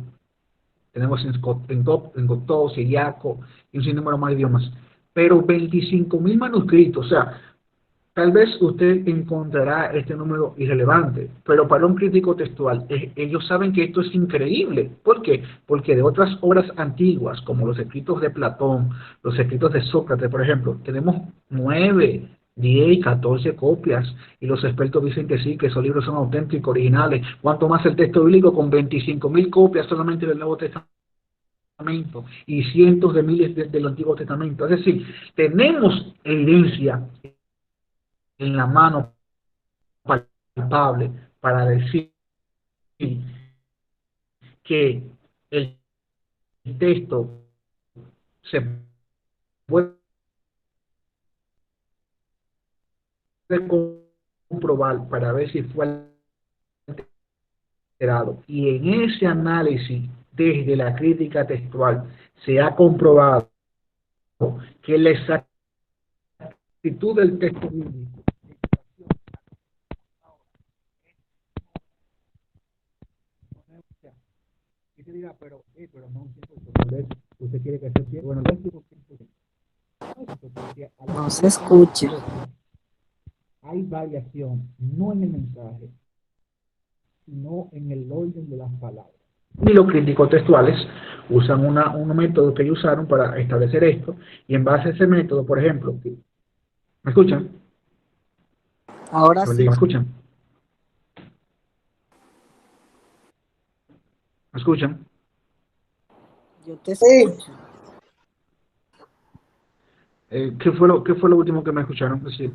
Tenemos en copto, siriaco y un sinnúmero más de idiomas. Pero 25.000 manuscritos, o sea, Tal vez usted encontrará este número irrelevante, pero para un crítico textual, ellos saben que esto es increíble. ¿Por qué? Porque de otras obras antiguas, como los escritos de Platón, los escritos de Sócrates, por ejemplo, tenemos 9, 10, 14 copias, y los expertos dicen que sí, que esos libros son auténticos, originales. Cuanto más el texto bíblico, con 25.000 copias solamente del Nuevo Testamento y cientos de miles del Antiguo Testamento. Es decir, tenemos evidencia en la mano palpable para decir que el texto se puede comprobar para ver si fue alterado. Y en ese análisis desde la crítica textual se ha comprobado que la exactitud del texto bíblico pero no, usted quiere que se bueno, no se escucha. Hay variación, no en el mensaje, sino en el orden de las palabras. Y los críticos textuales usan un método que ellos usaron para establecer esto, y en base a ese método, por ejemplo, ¿me escuchan? Ahora sí. ¿Me escuchan? ¿Me escuchan? Yo te escucho. ¿Qué fue lo último que me escucharon decir?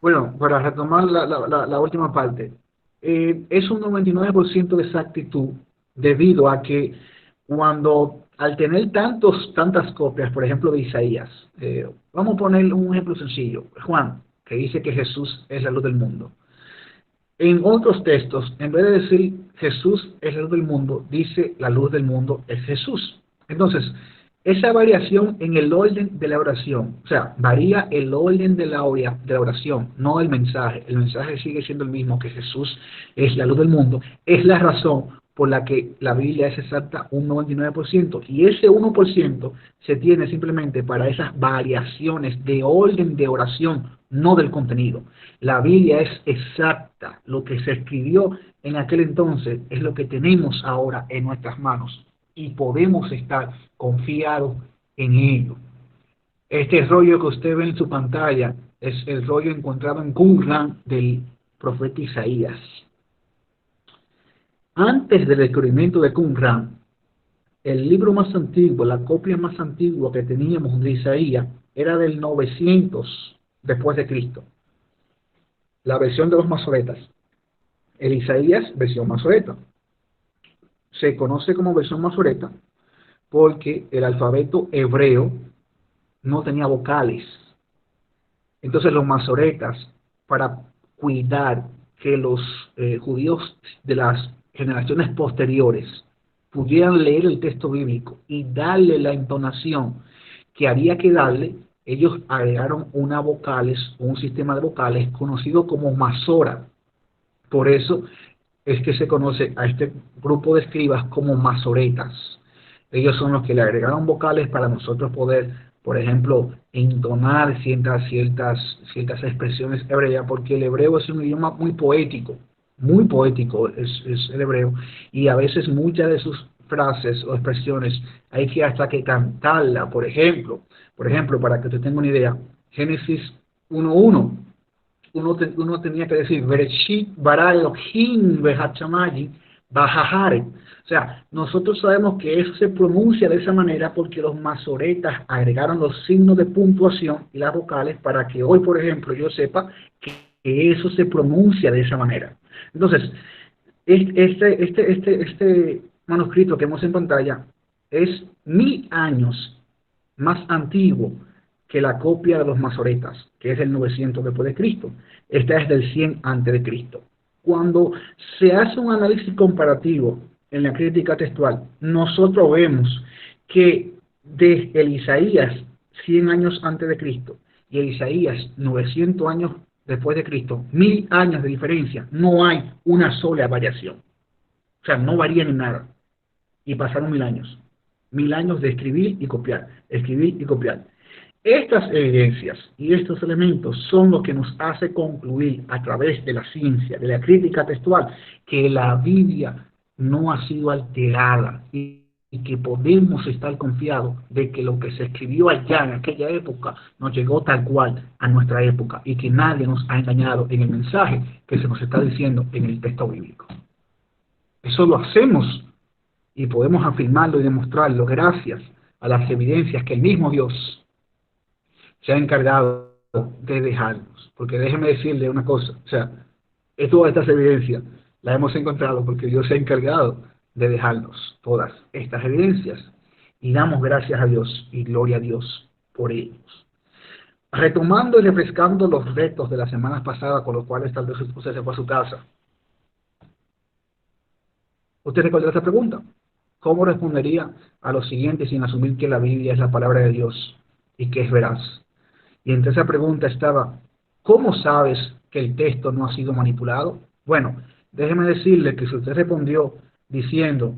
Bueno, para retomar la última parte, es un 99% de exactitud debido a que al tener tantas copias, por ejemplo, de Isaías, vamos a poner un ejemplo sencillo, Juan, que dice que Jesús es la luz del mundo. En otros textos, en vez de decir Jesús es la luz del mundo, dice la luz del mundo es Jesús. Entonces, esa variación en el orden de la oración, o sea, varía el orden de la oración, no el mensaje. El mensaje sigue siendo el mismo, que Jesús es la luz del mundo. Es la razón por la que la Biblia es exacta un 99%. Y ese 1% se tiene simplemente para esas variaciones de orden de oración, no del contenido. La Biblia es exacta. Lo que se escribió en aquel entonces es lo que tenemos ahora en nuestras manos. Y podemos estar confiados en ello. Este rollo que usted ve en su pantalla es el rollo encontrado en Qumran del profeta Isaías. Antes del descubrimiento de Qumran, el libro más antiguo, la copia más antigua que teníamos de Isaías era del 900 después de Cristo. La versión de los masoretas. El Isaías, versión masoreta. Se conoce como versión masoreta porque el alfabeto hebreo no tenía vocales. Entonces los masoretas, para cuidar que los judíos de las generaciones posteriores pudieran leer el texto bíblico y darle la entonación que había que darle, ellos agregaron un sistema de vocales conocido como masora. Por eso es que se conoce a este grupo de escribas como masoretas. Ellos son los que le agregaron vocales para nosotros poder, por ejemplo, entonar ciertas expresiones hebreas, porque el hebreo es un idioma muy poético es el hebreo, y a veces muchas de sus frases o expresiones hay que hasta que cantarla. Por ejemplo, para que usted tenga una idea, Génesis 1:1, uno tenía que decir Bereshit bara Elohim vehachamayi bahahare. O sea, nosotros sabemos que eso se pronuncia de esa manera porque los masoretas agregaron los signos de puntuación y las vocales para que hoy, por ejemplo, yo sepa que eso se pronuncia de esa manera. Entonces, este manuscrito que vemos en pantalla es 1000 años más antiguo que la copia de los masoretas, que es del 900 después de Cristo. Esta es del 100 antes de Cristo. Cuando se hace un análisis comparativo en la crítica textual, nosotros vemos que de el Isaías 100 años antes de Cristo y el Isaías 900 años después de Cristo, 1000 años de diferencia, no hay una sola variación. O sea, no varían en nada. Y pasaron 1000 años. 1000 años de escribir y copiar, escribir y copiar. Estas evidencias y estos elementos son lo que nos hace concluir a través de la ciencia, de la crítica textual, que la Biblia no ha sido alterada y que podemos estar confiados de que lo que se escribió allá en aquella época nos llegó tal cual a nuestra época y que nadie nos ha engañado en el mensaje que se nos está diciendo en el texto bíblico. Eso lo hacemos y podemos afirmarlo y demostrarlo gracias a las evidencias que el mismo Dios se ha encargado de dejarnos. Porque déjeme decirle una cosa, o sea, todas estas evidencias las hemos encontrado porque Dios se ha encargado de dejarnos todas estas evidencias y damos gracias a Dios y gloria a Dios por ellos. Retomando y refrescando los retos de las semanas pasadas con los cuales tal vez usted se fue a su casa. ¿Usted recuerda esa pregunta? ¿Cómo respondería a lo siguiente sin asumir que la Biblia es la palabra de Dios y que es veraz? Y entre esa pregunta estaba, ¿cómo sabes que el texto no ha sido manipulado? Bueno, déjeme decirle que si usted respondió diciendo,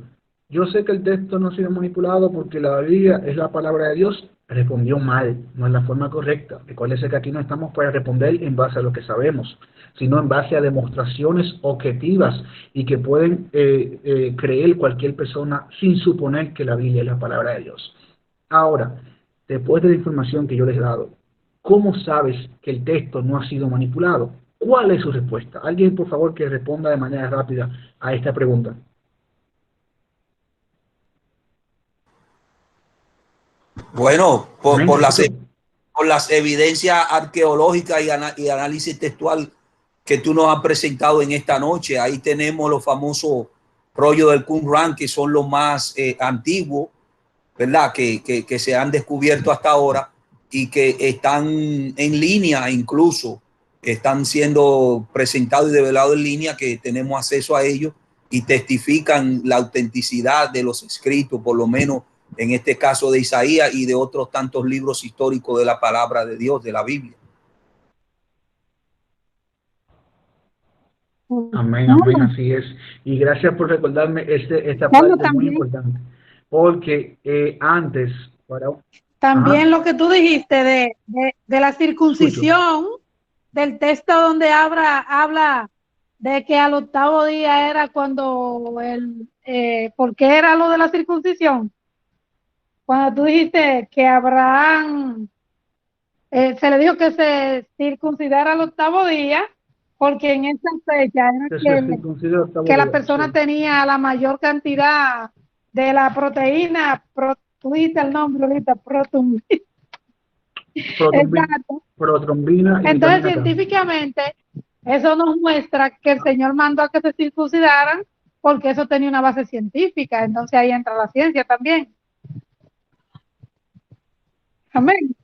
yo sé que el texto no ha sido manipulado porque la Biblia es la palabra de Dios, respondió mal, no es la forma correcta. Recuérdese que aquí no estamos para responder en base a lo que sabemos, sino en base a demostraciones objetivas y que pueden creer cualquier persona sin suponer que la Biblia es la palabra de Dios. Ahora, después de la información que yo les he dado, ¿cómo sabes que el texto no ha sido manipulado? ¿Cuál es su respuesta? Alguien, por favor, que responda de manera rápida a esta pregunta. Bueno, por las evidencias arqueológicas y análisis textual que tú nos has presentado en esta noche, ahí tenemos los famosos rollos del Qumran, que son los más antiguos, ¿verdad? Que se han descubierto hasta ahora y que están en línea, incluso están siendo presentados y develados en línea, que tenemos acceso a ellos y testifican la autenticidad de los escritos, por lo menos en este caso de Isaías y de otros tantos libros históricos de la palabra de Dios, de la Biblia. Amén, amén, así es. Y gracias por recordarme esta parte muy importante. Porque antes... También lo que tú dijiste de la circuncisión, del texto donde habla de que al octavo día era cuando ¿por qué era lo de la circuncisión? Cuando tú dijiste que Abraham se le dijo que se circuncidara al octavo día, porque en esa fecha era que la persona tenía la mayor cantidad de la proteína, tú dijiste el nombre ahorita, protrombina. Entonces, científicamente, eso nos muestra que el Señor mandó a que se circuncidaran porque eso tenía una base científica. Entonces ahí entra la ciencia también. Amén.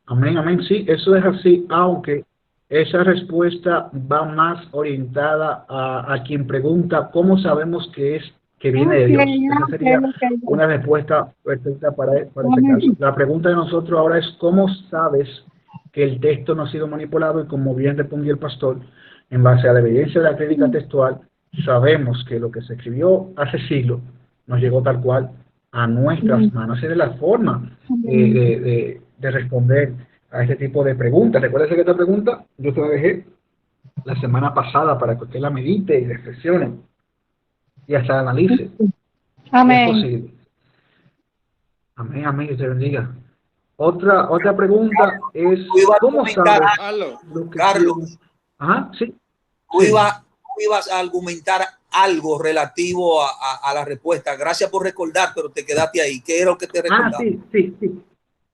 Amén, amén. Sí, eso es así, aunque esa respuesta va más orientada a quien pregunta cómo sabemos que viene de Dios. Esa sería una respuesta perfecta para ese caso. La pregunta de nosotros ahora es cómo sabes que el texto no ha sido manipulado, y como bien respondió el pastor, en base a la evidencia de la crítica textual, sabemos que lo que se escribió hace siglos nos llegó tal cual a nuestras manos. Esa es la forma de responder a este tipo de preguntas. Recuerden que esta pregunta yo te la dejé la semana pasada para que usted la medite y reflexione y hasta la analice. Amén. Es posible. Amén, amén, que te bendiga. Otra pregunta es, ¿cómo sabes? Carlos. Ajá, sí. Tú ibas a argumentar algo relativo a la respuesta. Gracias por recordar, pero te quedaste ahí. ¿Qué era lo que te recordaba?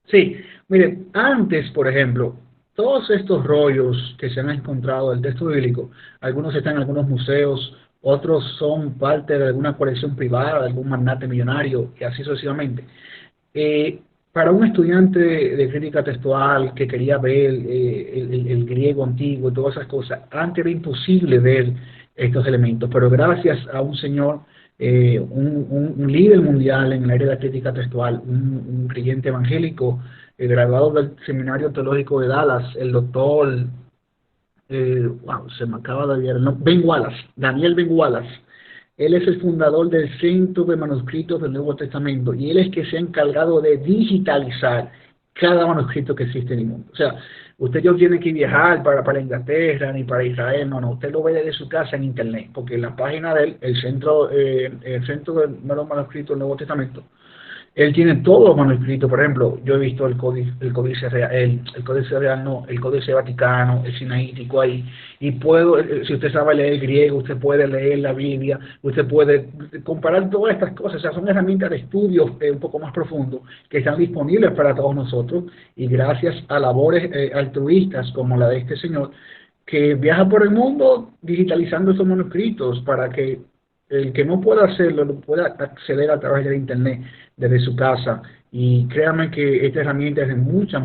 Sí. Miren, antes, por ejemplo, todos estos rollos que se han encontrado del texto bíblico, algunos están en algunos museos, otros son parte de alguna colección privada, de algún magnate millonario, y así sucesivamente. Para un estudiante de crítica textual que quería ver el griego antiguo y todas esas cosas, antes era imposible ver estos elementos, pero gracias a un señor, un líder mundial en el área de la crítica textual, un creyente evangélico, graduado del Seminario Teológico de Dallas, el doctor, se me acaba de olvidar el nombre, Daniel Ben Wallace. Él es el fundador del Centro de Manuscritos del Nuevo Testamento y él es que se ha encargado de digitalizar cada manuscrito que existe en el mundo. O sea, usted no tiene que viajar para Inglaterra ni para Israel, no, usted lo ve desde su casa en internet, porque en la página de él, el centro de los manuscritos del Nuevo Testamento, él tiene todos los manuscritos. Por ejemplo, yo he visto el Códice Real, el Códice Vaticano, el Sinaítico ahí, y puedo, si usted sabe leer griego, usted puede leer la Biblia, usted puede comparar todas estas cosas. O sea, son herramientas de estudio un poco más profundo que están disponibles para todos nosotros, y gracias a labores altruistas como la de este señor, que viaja por el mundo digitalizando esos manuscritos para que el que no pueda hacerlo lo pueda acceder a través de internet desde su casa. Y créanme que esta herramienta es de mucha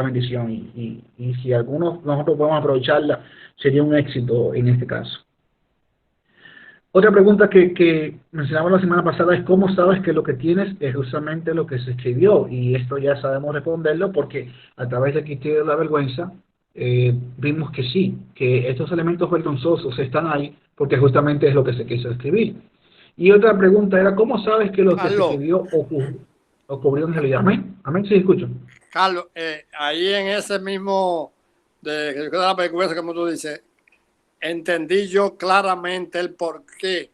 bendición, y si algunos nosotros podemos aprovecharla, sería un éxito en este caso. Otra pregunta que mencionamos la semana pasada es: ¿cómo sabes que lo que tienes es justamente lo que se escribió? Y esto ya sabemos responderlo, porque a través del criterio de la vergüenza vimos que sí, que estos elementos vergonzosos están ahí porque justamente es lo que se quiso escribir. Y otra pregunta era: ¿cómo sabes que lo que se escribió ocurrió en realidad? Amén, amén, sí, escucho. Carlos, ahí en ese mismo de la vergüenza, como tú dices, entendí yo claramente el por qué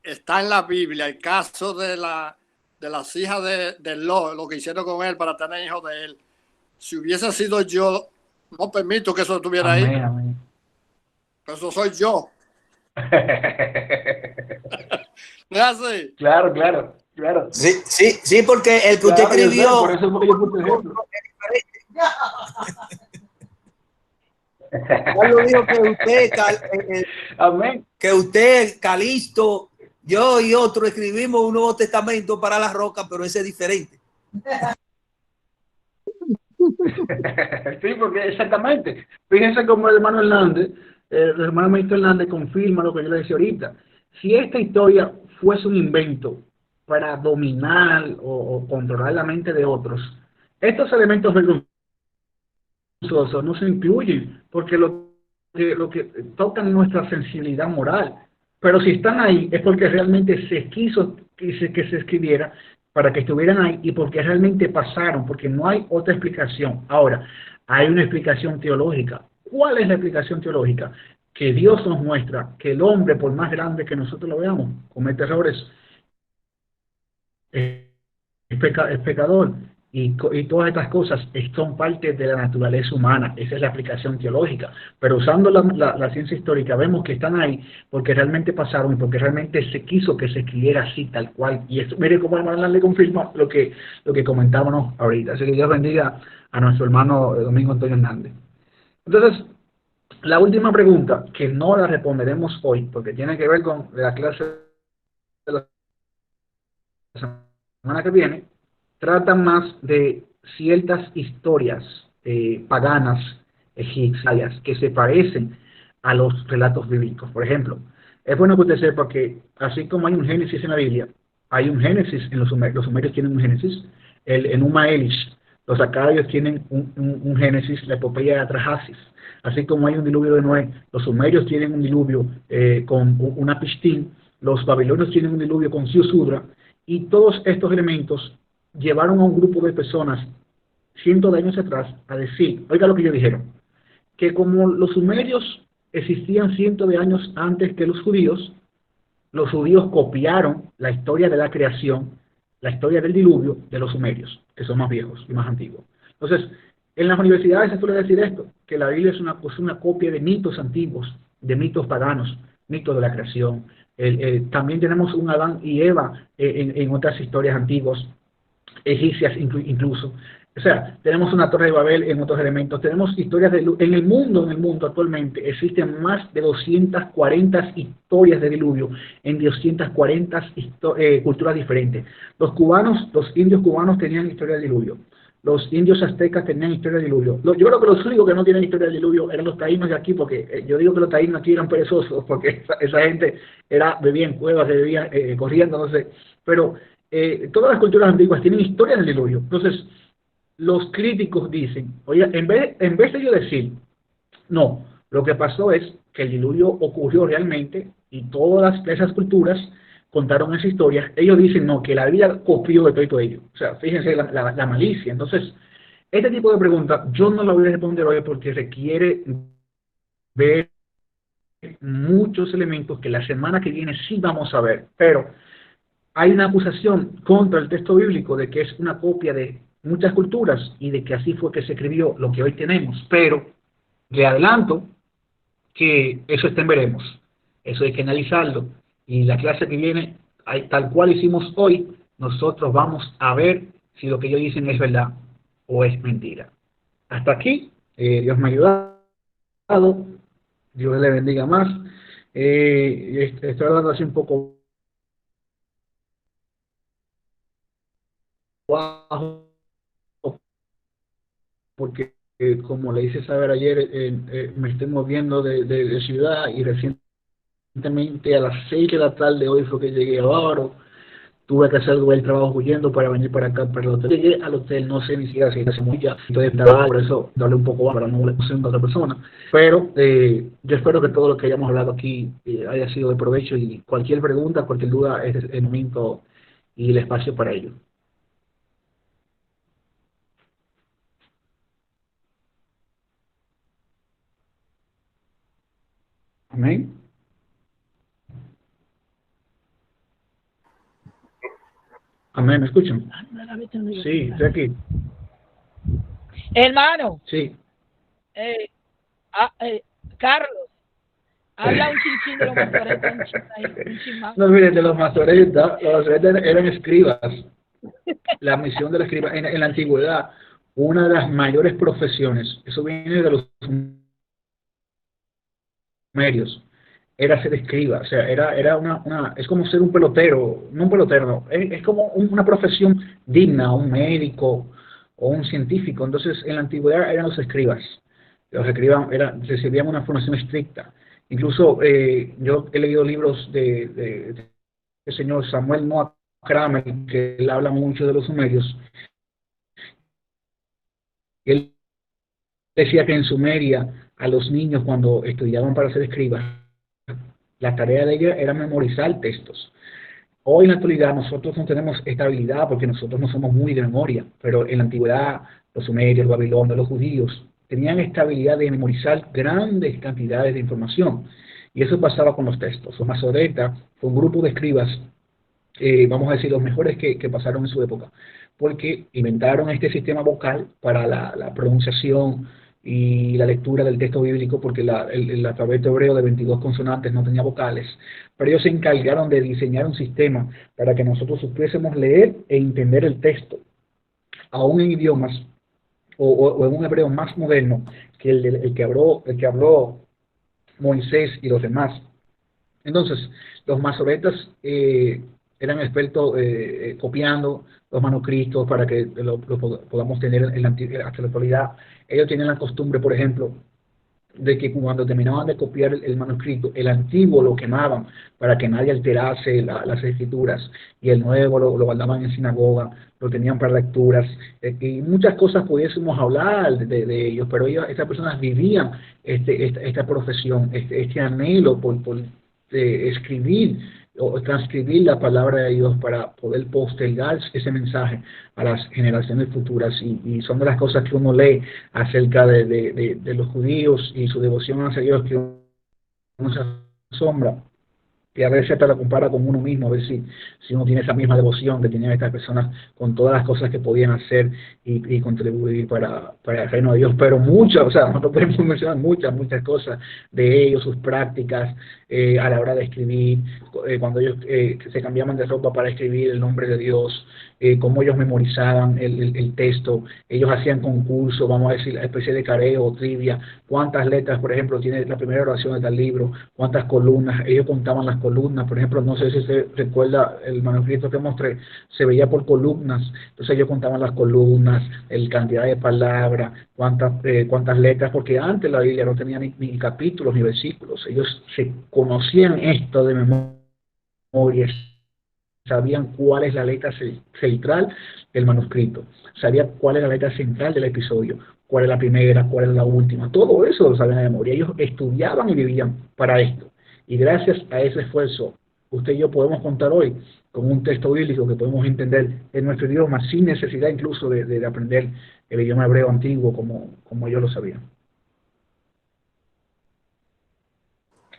está en la Biblia el caso de las hijas de Lot, lo que hicieron con él para tener hijos de él. Si hubiese sido yo, no permito que eso estuviera ahí. Amén. Eso soy yo. ¿No es así? Claro. Sí, porque el que usted escribió. Por eso es porque yo puse ejemplo. Carlos dijo que usted, amén, que usted, Calisto, yo y otro escribimos un Nuevo Testamento para la roca, pero ese es diferente. Sí, porque exactamente. Fíjense cómo el hermano Hernández, el hermano Ministro Hernández confirma lo que yo le decía ahorita. Si esta historia fuese un invento para dominar o controlar la mente de otros, estos elementos vergonzosos no se incluyen, porque lo que tocan nuestra sensibilidad moral. Pero si están ahí es porque realmente se quiso que se escribiera para que estuvieran ahí, y porque realmente pasaron, porque no hay otra explicación. Ahora, hay una explicación teológica. ¿Cuál es la explicación teológica? Que Dios nos muestra que el hombre, por más grande que nosotros lo veamos, comete errores, es pecador, y todas estas cosas son parte de la naturaleza humana. Esa es la explicación teológica. Pero usando la ciencia histórica vemos que están ahí porque realmente pasaron y porque realmente se quiso que se escribiera así, tal cual. Y esto, mire cómo el hermano le confirma lo que comentábamos ahorita. Así que Dios bendiga a nuestro hermano Domingo Antonio Hernández. Entonces, la última pregunta, que no la responderemos hoy porque tiene que ver con la clase de la semana que viene, trata más de ciertas historias paganas, egipcias, que se parecen a los relatos bíblicos. Por ejemplo, es bueno que usted sepa que así como hay un Génesis en la Biblia, hay un Génesis en los sumerios tienen un Génesis, el Enuma Elish, los acadios tienen un Génesis, la epopeya de Atrahasis. Así como hay un diluvio de Noé, los sumerios tienen un diluvio con una Pishtim, los babilonios tienen un diluvio con Ziusudra, y todos estos elementos llevaron a un grupo de personas cientos de años atrás a decir, oiga lo que ellos dijeron, que como los sumerios existían cientos de años antes que los judíos copiaron la historia de la creación, la historia del diluvio de los sumerios, que son más viejos y más antiguos. Entonces, en las universidades se suele decir esto, que la Biblia es una copia de mitos antiguos, de mitos paganos, mitos de la creación. También tenemos un Adán y Eva en otras historias antiguas, egipcias incluso. O sea, tenemos una Torre de Babel en otros elementos. Tenemos historias en el mundo actualmente existen más de 240 historias de diluvio en 240 culturas diferentes. Los indios cubanos tenían historia del diluvio. Los indios aztecas tenían historia del diluvio. Yo creo que los únicos que no tienen historia del diluvio eran los taínos de aquí, porque yo digo que los taínos aquí eran perezosos, porque esa gente bebía en cuevas, bebía corriendo, no sé. Pero todas las culturas antiguas tienen historia del diluvio. Entonces, los críticos dicen, oye, en vez de yo decir, no, lo que pasó es que el diluvio ocurrió realmente y todas esas culturas contaron esa historia, ellos dicen no, que la Biblia copió de todo ello. O sea, fíjense la malicia. Entonces, este tipo de preguntas yo no la voy a responder hoy porque requiere ver muchos elementos que la semana que viene sí vamos a ver, pero hay una acusación contra el texto bíblico de que es una copia de muchas culturas y de que así fue que se escribió lo que hoy tenemos, pero le adelanto que eso está en veremos, eso hay que analizarlo, y la clase que viene, tal cual hicimos hoy, nosotros vamos a ver si lo que ellos dicen es verdad o es mentira. Hasta aquí, Dios me ha ayudado, Dios le bendiga más. Estoy hablando así un poco bajo, porque como le hice saber ayer, me estoy moviendo de ciudad, y recientemente a las 6 de la tarde hoy fue que llegué a Bávaro. Tuve que hacer el trabajo huyendo para venir para acá, para el hotel. Llegué al hotel, no sé ni siquiera si hace muy ya, entonces por eso darle un poco más para no molestar a otra persona. Pero yo espero que todo lo que hayamos hablado aquí haya sido de provecho, y cualquier pregunta, cualquier duda, es el momento y el espacio para ello. Amén. Amén, ¿me escuchan? Sí, estoy aquí. Hermano. Sí. Carlos, habla un chinchín de los masoretas. No, miren, de los masoretas eran escribas. La misión de la escriba en la antigüedad, una de las mayores profesiones, eso viene de los sumerios, era ser escriba. O sea, es como ser un pelotero, no un pelotero, no, es como una profesión digna, un médico o un científico. Entonces, en la antigüedad eran los escribas. Los escribas recibían una formación estricta. Incluso yo he leído libros del señor Samuel Noah Kramer, que él habla mucho de los sumerios. Él decía que en Sumeria, a los niños cuando estudiaban para ser escribas, la tarea de ellos era memorizar textos. Hoy en la actualidad nosotros no tenemos esta habilidad porque nosotros no somos muy de memoria, pero en la antigüedad los sumerios, los babilonios, los judíos tenían esta habilidad de memorizar grandes cantidades de información, y eso pasaba con los textos. Los masoretas fue un grupo de escribas, vamos a decir, los mejores que pasaron en su época, porque inventaron este sistema vocal para la pronunciación y la lectura del texto bíblico, porque el alfabeto hebreo de 22 consonantes no tenía vocales, pero ellos se encargaron de diseñar un sistema para que nosotros supiésemos leer e entender el texto, aún en idiomas o en un hebreo más moderno que el que habló Moisés y los demás. Entonces, los masoretas eran expertos copiando los manuscritos para que lo podamos tener hasta la actualidad. Ellos tienen la costumbre, por ejemplo, de que cuando terminaban de copiar el manuscrito, el antiguo lo quemaban para que nadie alterase las escrituras, y el nuevo lo guardaban en sinagoga, lo tenían para lecturas, y muchas cosas pudiésemos hablar de ellos, pero estas personas vivían esta profesión, este anhelo por escribir o transcribir la palabra de Dios para poder postergar ese mensaje a las generaciones futuras, y son de las cosas que uno lee acerca de los judíos y su devoción hacia Dios, que uno se asombra, y a veces hasta la compara con uno mismo, a ver si uno tiene esa misma devoción que tenían estas personas con todas las cosas que podían hacer y contribuir para el reino de Dios. Pero muchas, o sea, nosotros podemos mencionar muchas cosas de ellos, sus prácticas a la hora de escribir, cuando ellos se cambiaban de ropa para escribir el nombre de Dios, cómo ellos memorizaban el texto. Ellos hacían concursos, vamos a decir, especie de careo o trivia, cuántas letras, por ejemplo, tiene la primera oración de tal libro, cuántas columnas. Ellos contaban las columnas, por ejemplo, no sé si se recuerda el manuscrito que mostré, se veía por columnas. Entonces ellos contaban las columnas, el cantidad de palabras, cuántas letras, porque antes la Biblia no tenía ni capítulos ni versículos. Ellos se conocían esto de memoria, sabían cuál es la letra central del manuscrito, sabían cuál es la letra central del episodio, cuál es la primera, cuál es la última. Todo eso lo sabían de memoria. Ellos estudiaban y vivían para esto, y gracias a ese esfuerzo usted y yo podemos contar hoy con un texto bíblico que podemos entender en nuestro idioma sin necesidad incluso de aprender el idioma hebreo antiguo como ellos lo sabían.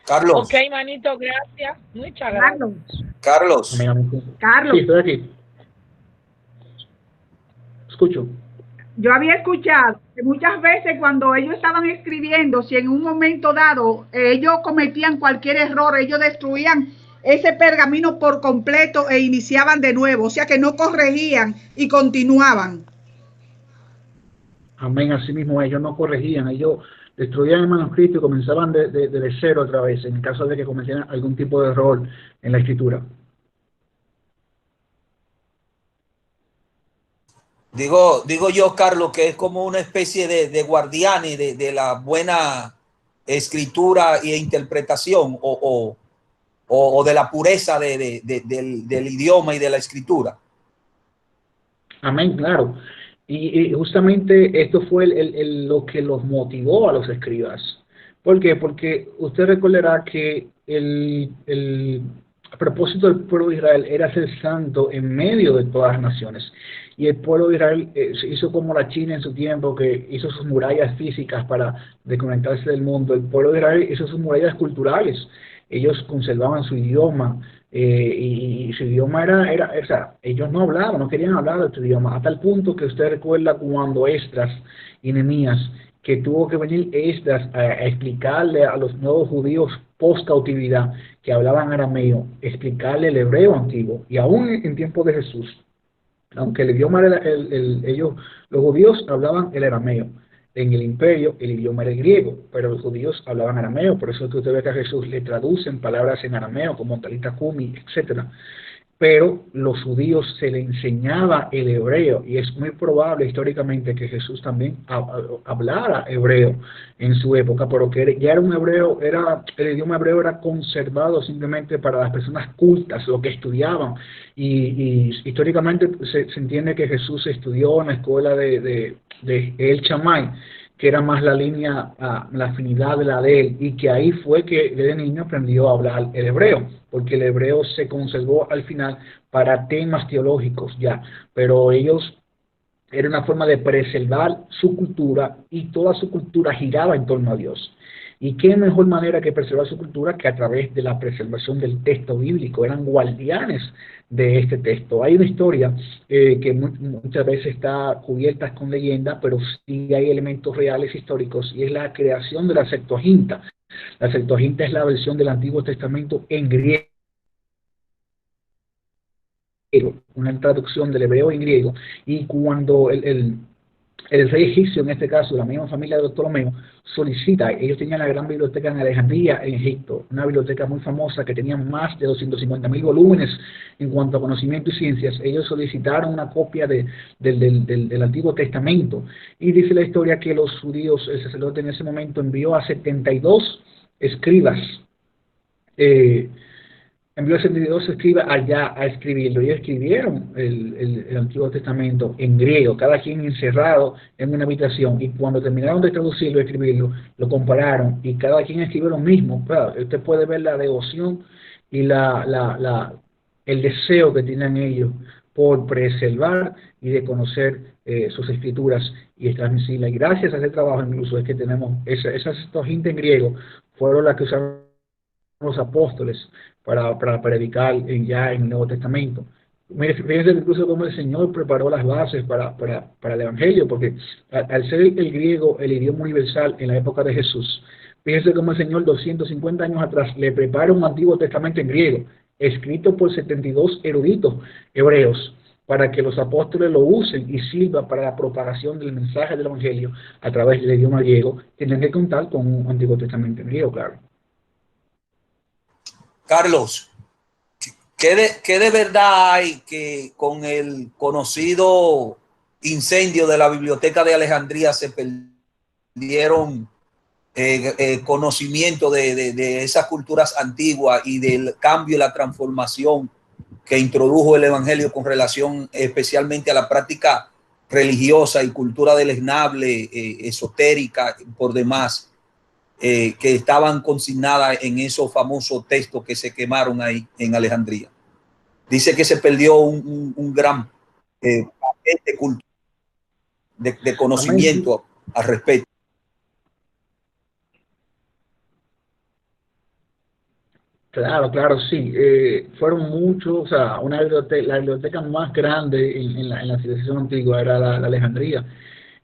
Carlos. Ok, manito, gracias. Muchas gracias. Carlos. Carlos. Sí, estoy aquí. Escucho. Yo había escuchado que muchas veces cuando ellos estaban escribiendo, si en un momento dado ellos cometían cualquier error, ellos destruían ese pergamino por completo e iniciaban de nuevo, o sea que no corregían y continuaban. Amén, así mismo ellos no corregían, ellos destruían el manuscrito y comenzaban de cero otra vez, en caso de que cometieran algún tipo de error en la escritura. Digo yo, Carlos, que es como una especie de guardianes de la buena escritura e interpretación o de la pureza del idioma y de la escritura. Amén, claro. Y justamente esto fue lo que los motivó a los escribas. ¿Por qué? Porque usted recordará que el propósito del pueblo de Israel era ser santo en medio de todas las naciones. Y el pueblo de Israel se hizo como la China en su tiempo, que hizo sus murallas físicas para desconectarse del mundo. El pueblo de Israel hizo sus murallas culturales. Ellos conservaban su idioma, y su idioma era, o sea, ellos no hablaban, no querían hablar de su idioma, a tal punto que usted recuerda cuando Esdras y Nehemías, que tuvo que venir Esdras a explicarle a los nuevos judíos post cautividad que hablaban arameo, explicarle el hebreo antiguo, y aún en tiempo de Jesús, aunque el idioma era ellos, los judíos hablaban el arameo. En el imperio el idioma era el griego, pero los judíos hablaban arameo, por eso es que usted ve que a Jesús le traducen palabras en arameo, como talita kumi, etc. Pero los judíos se le enseñaba el hebreo, y es muy probable históricamente que Jesús también hablara hebreo en su época, pero que ya era un hebreo, el idioma hebreo era conservado simplemente para las personas cultas, los que estudiaban, y históricamente se entiende que Jesús estudió en la escuela de El Shammai, que era más la línea, la afinidad de él, y que ahí fue que desde niño aprendió a hablar el hebreo, porque el hebreo se conservó al final para temas teológicos ya, pero ellos era una forma de preservar su cultura, y toda su cultura giraba en torno a Dios. ¿Y qué mejor manera que preservar su cultura que a través de la preservación del texto bíblico? Eran guardianes de este texto. Hay una historia que muchas veces está cubierta con leyenda, pero sí hay elementos reales históricos, y es la creación de la Septuaginta. La Septuaginta es la versión del Antiguo Testamento en griego, una traducción del hebreo en griego, y cuando el rey egipcio, en este caso, la misma familia de Ptolomeo, solicita, ellos tenían la gran biblioteca en Alejandría, en Egipto, una biblioteca muy famosa que tenía más de 250.000 volúmenes en cuanto a conocimiento y ciencias. Ellos solicitaron una copia del Antiguo Testamento, y dice la historia que los judíos, el sacerdote en ese momento envió a 72 escribas, envió a 72 escribas allá a escribirlo, y escribieron el Antiguo Testamento en griego, cada quien encerrado en una habitación, y cuando terminaron de traducirlo y escribirlo, lo compararon, y cada quien escribió lo mismo. Claro, usted puede ver la devoción y el deseo que tienen ellos por preservar y de conocer sus escrituras y transmitirlas. Y gracias a ese trabajo incluso es que tenemos esas Septuaginta en griego, fueron las que usaron los apóstoles para predicar ya en el Nuevo Testamento. Mire, fíjense incluso cómo el Señor preparó las bases para el Evangelio, porque al ser el griego el idioma universal en la época de Jesús, fíjense cómo el Señor 250 años atrás le prepara un Antiguo Testamento en griego, escrito por 72 eruditos hebreos, para que los apóstoles lo usen y sirva para la propagación del mensaje del Evangelio a través del idioma griego. Tienen que contar con un Antiguo Testamento en griego, claro. Carlos, ¿qué de verdad hay que con el conocido incendio de la Biblioteca de Alejandría se perdieron conocimiento de esas culturas antiguas y del cambio y la transformación que introdujo el Evangelio con relación especialmente a la práctica religiosa y cultura deleznable, esotérica por demás? que estaban consignadas en esos famosos textos que se quemaron ahí en Alejandría. Dice que se perdió un gran paquete de conocimiento al respecto. Claro, claro, sí. Fueron muchos, o sea, la biblioteca más grande en la civilización antigua era la Alejandría.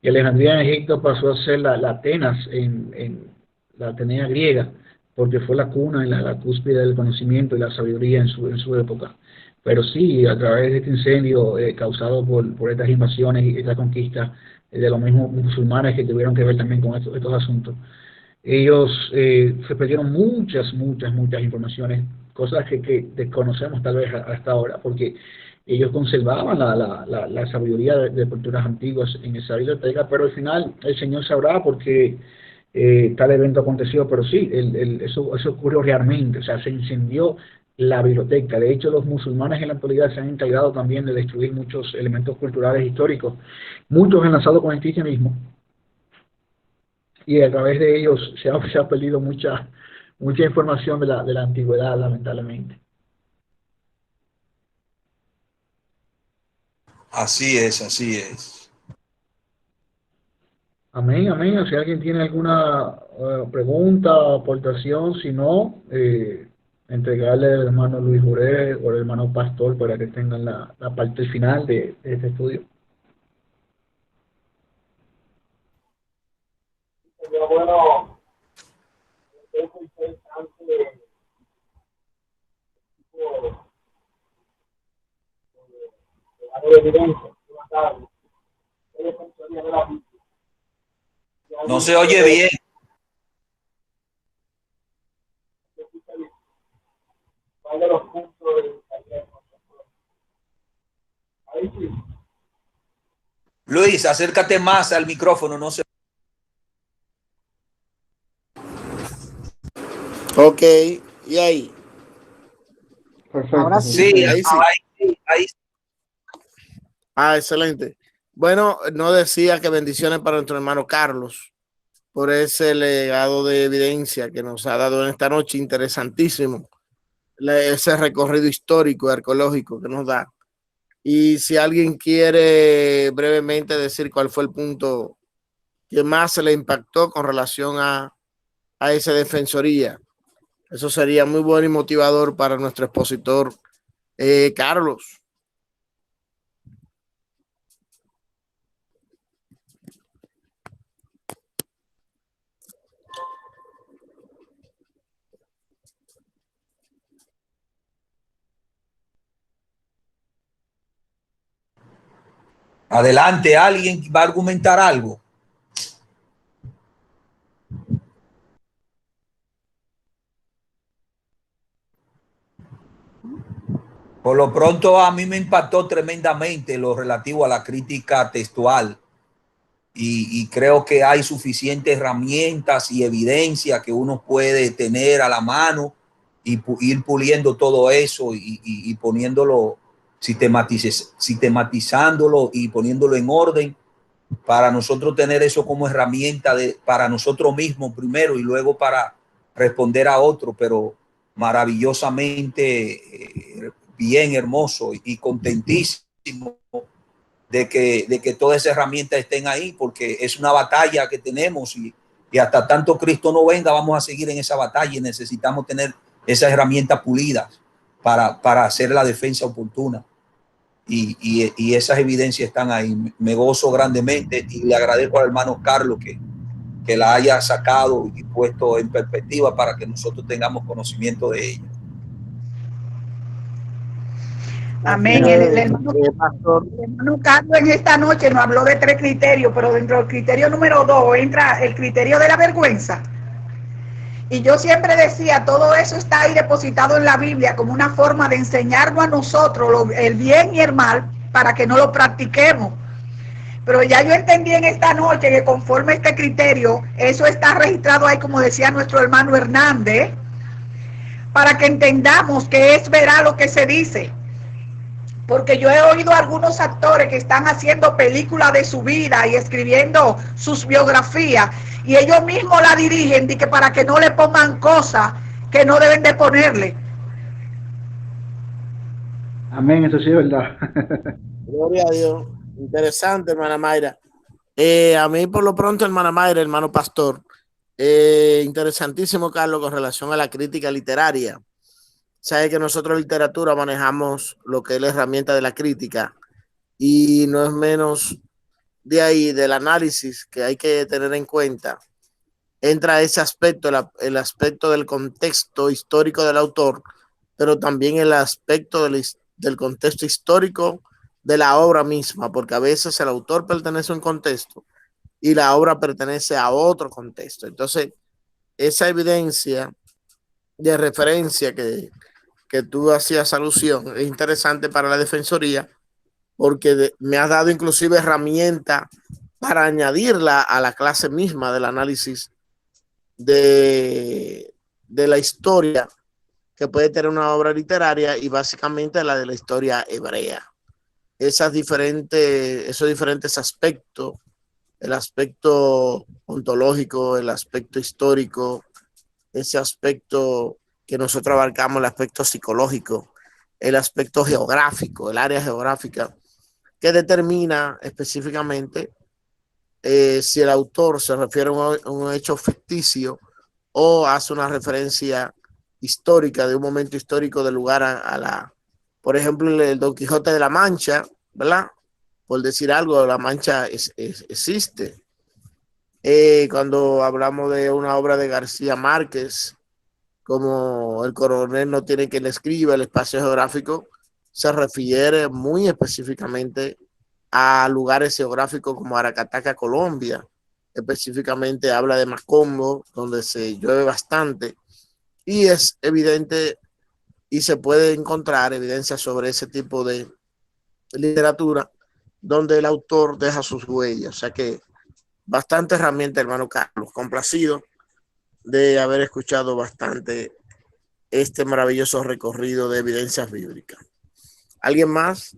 Y Alejandría en Egipto pasó a ser la Atenas en la Atenea griega, porque fue la cuna y la cúspide del conocimiento y la sabiduría en su época. Pero sí, a través de este incendio causado por estas invasiones y esta conquista de los mismos musulmanes que tuvieron que ver también con estos asuntos, ellos se perdieron muchas informaciones, cosas que desconocemos tal vez hasta ahora, porque ellos conservaban la sabiduría de culturas antiguas en esa biblioteca, pero al final el Señor sabrá por qué tal evento aconteció, pero sí, eso ocurrió realmente, o sea, se incendió la biblioteca. De hecho, los musulmanes en la actualidad se han encargado también de destruir muchos elementos culturales históricos, muchos enlazados con el cristianismo, y a través de ellos se ha perdido mucha información de la antigüedad, lamentablemente. Así es, así es. Amén, amén. Si alguien tiene alguna pregunta, aportación, si no, entregarle al hermano Luis Juré o al hermano Pastor para que tengan la parte final de este estudio. Bueno, es muy interesante de evidencia. No se oye bien. ¿Cuál de los puntos ahí sí? Luis, acércate más al micrófono, no se. Ok, y ahí. Perfecto. Ahora sí. Ahí sí. Ahí. Ah, excelente. Bueno, no decía que bendiciones para nuestro hermano Carlos por ese legado de evidencia que nos ha dado en esta noche, interesantísimo, ese recorrido histórico y arqueológico que nos da. Y si alguien quiere brevemente decir cuál fue el punto que más se le impactó con relación a esa defensoría, eso sería muy bueno y motivador para nuestro expositor, Carlos. Adelante, ¿alguien va a argumentar algo? Por lo pronto a mí me impactó tremendamente lo relativo a la crítica textual y creo que hay suficientes herramientas y evidencia que uno puede tener a la mano y ir puliendo todo eso y poniéndolo, sistematizándolo y poniéndolo en orden para nosotros tener eso como herramienta para nosotros mismos primero y luego para responder a otro, pero maravillosamente bien hermoso y contentísimo de que todas esas herramientas estén ahí, porque es una batalla que tenemos y hasta tanto Cristo no venga vamos a seguir en esa batalla y necesitamos tener esas herramientas pulidas para hacer la defensa oportuna y esas evidencias están ahí. Me gozo grandemente y le agradezco al hermano Carlos que la haya sacado y puesto en perspectiva para que nosotros tengamos conocimiento de ella. Amén. El hermano Carlos en esta noche nos habló de 3 criterios, pero dentro del criterio número 2 entra el criterio de la vergüenza. Y yo siempre decía, todo eso está ahí depositado en la Biblia como una forma de enseñarnos a nosotros el bien y el mal para que no lo practiquemos. Pero ya yo entendí en esta noche que conforme a este criterio, eso está registrado ahí, como decía nuestro hermano Hernández, para que entendamos que es veraz lo que se dice. Porque yo he oído a algunos actores que están haciendo películas de su vida y escribiendo sus biografías y ellos mismos la dirigen de que para que no le pongan cosas que no deben de ponerle. Amén, eso sí es verdad. Gloria a Dios. Interesante, hermana Mayra. A mí, por lo pronto, hermana Mayra, hermano pastor, interesantísimo, Carlos, con relación a la crítica literaria. Sabe que nosotros en literatura manejamos lo que es la herramienta de la crítica y no es menos de ahí, del análisis que hay que tener en cuenta. Entra ese aspecto, el aspecto del contexto histórico del autor, pero también el aspecto del contexto histórico de la obra misma, porque a veces el autor pertenece a un contexto y la obra pertenece a otro contexto. Entonces, esa evidencia de referencia que tú hacías alusión es interesante para la defensoría, porque me has dado inclusive herramienta para añadirla a la clase misma del análisis de la historia que puede tener una obra literaria y básicamente la de la historia hebrea. Esos diferentes aspectos, el aspecto ontológico, el aspecto histórico, ese aspecto que nosotros abarcamos, el aspecto psicológico, el aspecto geográfico, el área geográfica, que determina específicamente si el autor se refiere a un hecho ficticio o hace una referencia histórica de un momento histórico del lugar por ejemplo, el Don Quijote de la Mancha, ¿verdad? Por decir algo, la Mancha existe. Cuando hablamos de una obra de García Márquez, como El coronel no tiene quien le escriba, el espacio geográfico se refiere muy específicamente a lugares geográficos como Aracataca, Colombia. Específicamente habla de Macombo, donde se llueve bastante, y es evidente y se puede encontrar evidencia sobre ese tipo de literatura donde el autor deja sus huellas. O sea que bastante herramienta, hermano Carlos. Complacido de haber escuchado bastante este maravilloso recorrido de evidencias bíblicas. ¿Alguien más?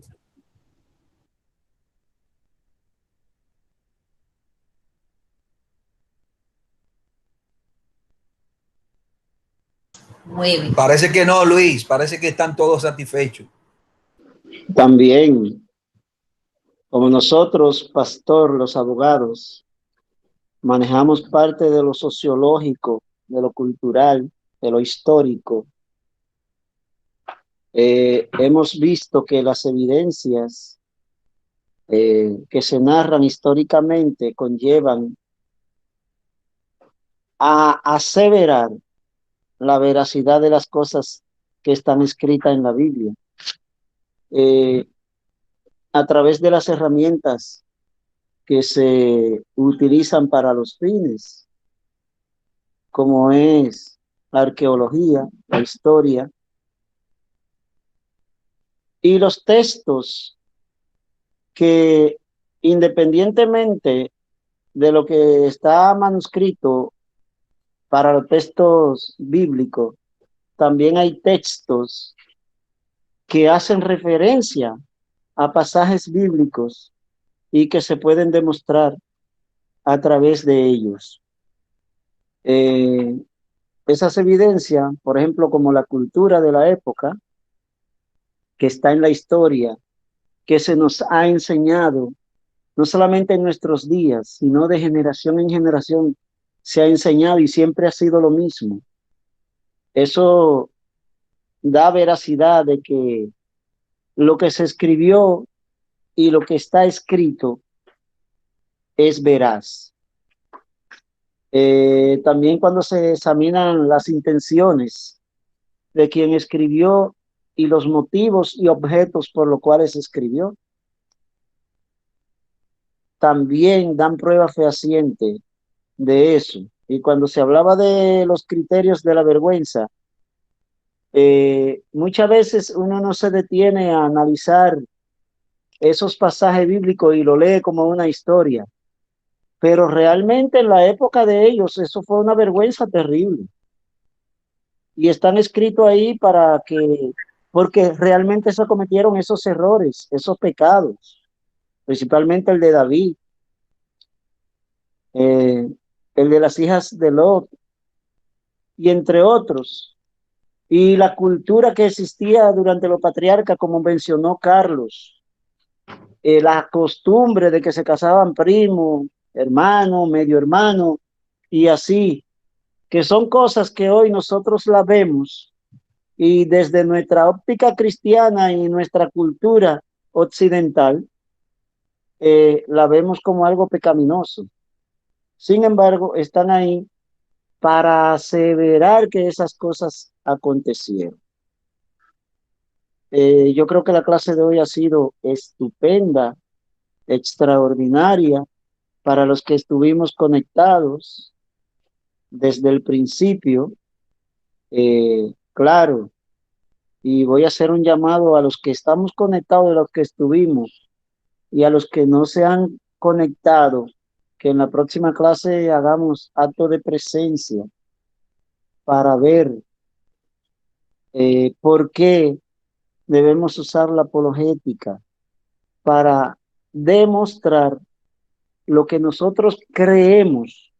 Muy bien. Parece que no, Luis. Parece que están todos satisfechos. También, como nosotros, pastor, los abogados, manejamos parte de lo sociológico, de lo cultural, de lo histórico, hemos visto que las evidencias que se narran históricamente conllevan a aseverar la veracidad de las cosas que están escritas en la Biblia. A través de las herramientas que se utilizan para los fines, como es la arqueología, la historia, y los textos que, independientemente de lo que está manuscrito para los textos bíblicos, también hay textos que hacen referencia a pasajes bíblicos y que se pueden demostrar a través de ellos. Esas evidencias, por ejemplo, como la cultura de la época, que está en la historia, que se nos ha enseñado, no solamente en nuestros días, sino de generación en generación, se ha enseñado y siempre ha sido lo mismo. Eso da veracidad de que lo que se escribió y lo que está escrito es veraz. También cuando se examinan las intenciones de quien escribió y los motivos y objetos por los cuales se escribió, también dan prueba fehaciente de eso. Y cuando se hablaba de los criterios de la vergüenza, muchas veces uno no se detiene a analizar esos pasajes bíblicos y lo lee como una historia, pero realmente en la época de ellos eso fue una vergüenza terrible. Y están escritos ahí porque realmente se cometieron esos errores, esos pecados, principalmente el de David. el de las hijas de Lot, y entre otros. Y la cultura que existía durante los patriarcas, como mencionó Carlos, la costumbre de que se casaban primo, hermano, medio hermano, y así, que son cosas que hoy nosotros la vemos y desde nuestra óptica cristiana y nuestra cultura occidental, la vemos como algo pecaminoso. Sin embargo, están ahí para aseverar que esas cosas acontecieron. Yo creo que la clase de hoy ha sido estupenda, extraordinaria, para los que estuvimos conectados desde el principio. Claro, y voy a hacer un llamado a los que estamos conectados, a los que estuvimos, y a los que no se han conectado, que en la próxima clase hagamos acto de presencia para ver por qué debemos usar la apologética, para demostrar lo que nosotros creemos,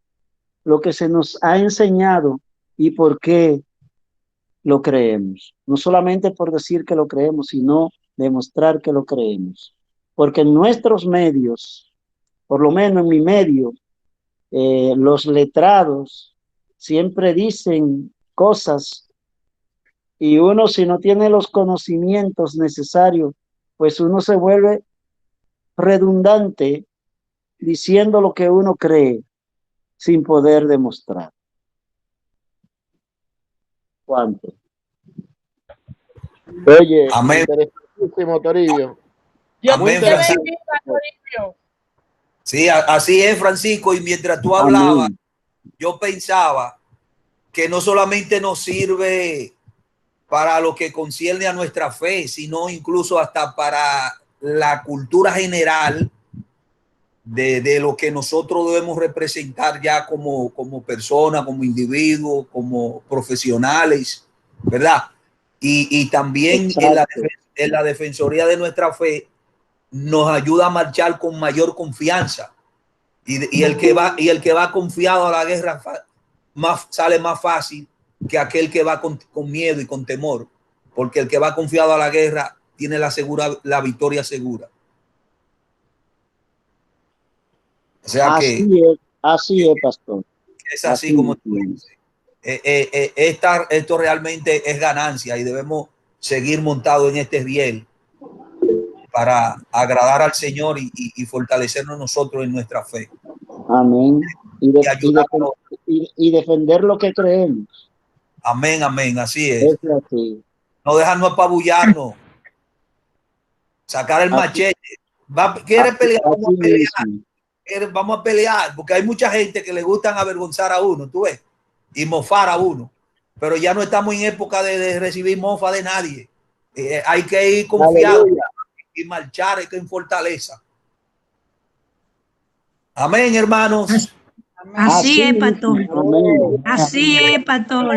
lo que se nos ha enseñado y por qué lo creemos. No solamente por decir que lo creemos, sino demostrar que lo creemos. Porque en nuestros medios, por lo menos en mi medio, los letrados siempre dicen cosas y uno, si no tiene los conocimientos necesarios, pues uno se vuelve redundante diciendo lo que uno cree sin poder demostrar. ¿Cuánto? Oye, Amén. interesantísimo, Toribio. Amén, Francisco. Sí, así es, Francisco. Y mientras tú hablabas, amén, yo pensaba que no solamente nos sirve para lo que concierne a nuestra fe, sino incluso hasta para la cultura general de lo que nosotros debemos representar ya como personas, como individuos, como profesionales, ¿verdad? Y también en la defensoría de nuestra fe nos ayuda a marchar con mayor confianza. Y el que va confiado a la guerra sale más fácil que aquel que va con miedo y con temor, porque el que va confiado a la guerra tiene la victoria segura. O sea así es, pastor. Es así como tú dices. Esto realmente es ganancia y debemos seguir montados en este riel para agradar al Señor y fortalecernos nosotros en nuestra fe. Amén. Y defender lo que creemos. Amén, amén, así es. Así. No dejarnos apabullarnos. Sacar el machete. ¿Quieres pelear? Vamos a pelear. Vamos a pelear, porque hay mucha gente que le gustan avergonzar a uno, tú ves, y mofar a uno. Pero ya no estamos en época de recibir mofa de nadie. Hay que ir confiado y marchar en fortaleza. Amén, hermanos. Así es, pastor. Así es, pastor.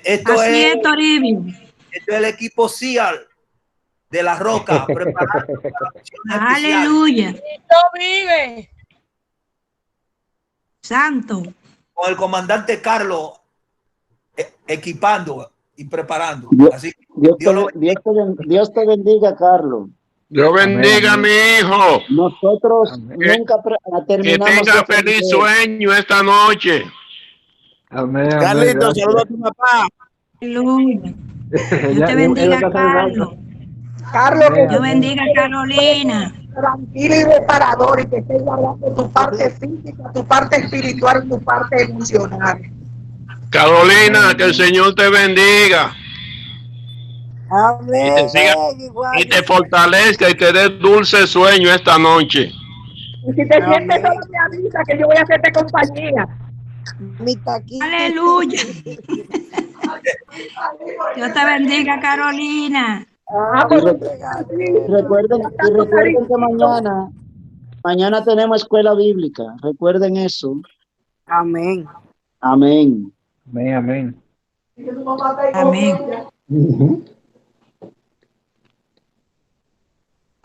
Esto es Toribio. Esto es el equipo SEAL de La Roca. Aleluya. Cristo vive. Santo. Con el comandante Carlos equipando y preparando. Así que Dios te bendiga, Carlos. Dios bendiga a mi hijo. Nosotros nunca terminamos. Que tenga feliz sueño esta noche. Amén. Carlitos, saluda a tu papá. Aleluya. Dios te bendiga, Carlos. Carlos, que Dios bendiga a Carolina. Tranquilo y reparador, y que estés guardando tu parte física, tu parte espiritual, tu parte emocional. Carolina, que el Señor te bendiga. Amén. Y te fortalezca y te dé dulce sueño esta noche. Y si te sientes solo, me avisa que yo voy a hacerte compañía. Aleluya. Dios te bendiga, Carolina. Recuerden que mañana tenemos escuela bíblica. Recuerden eso. Amén. Amén. Amén. Amén.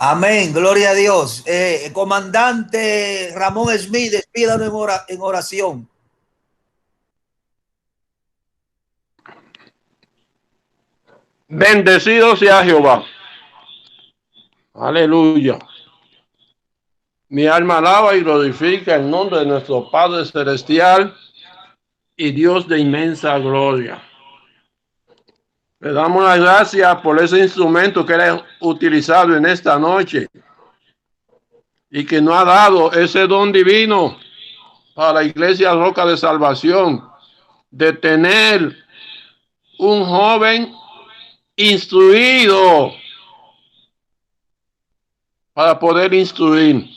Amén, gloria a Dios. Comandante Ramón Smith, despídanos en oración. Bendecido sea Jehová. Aleluya. Mi alma alaba y glorifica el nombre de nuestro Padre Celestial y Dios de inmensa gloria. Le damos las gracias por ese instrumento que Él ha utilizado en esta noche y que nos ha dado ese don divino para la Iglesia Roca de Salvación, de tener un joven instruido para poder instruir.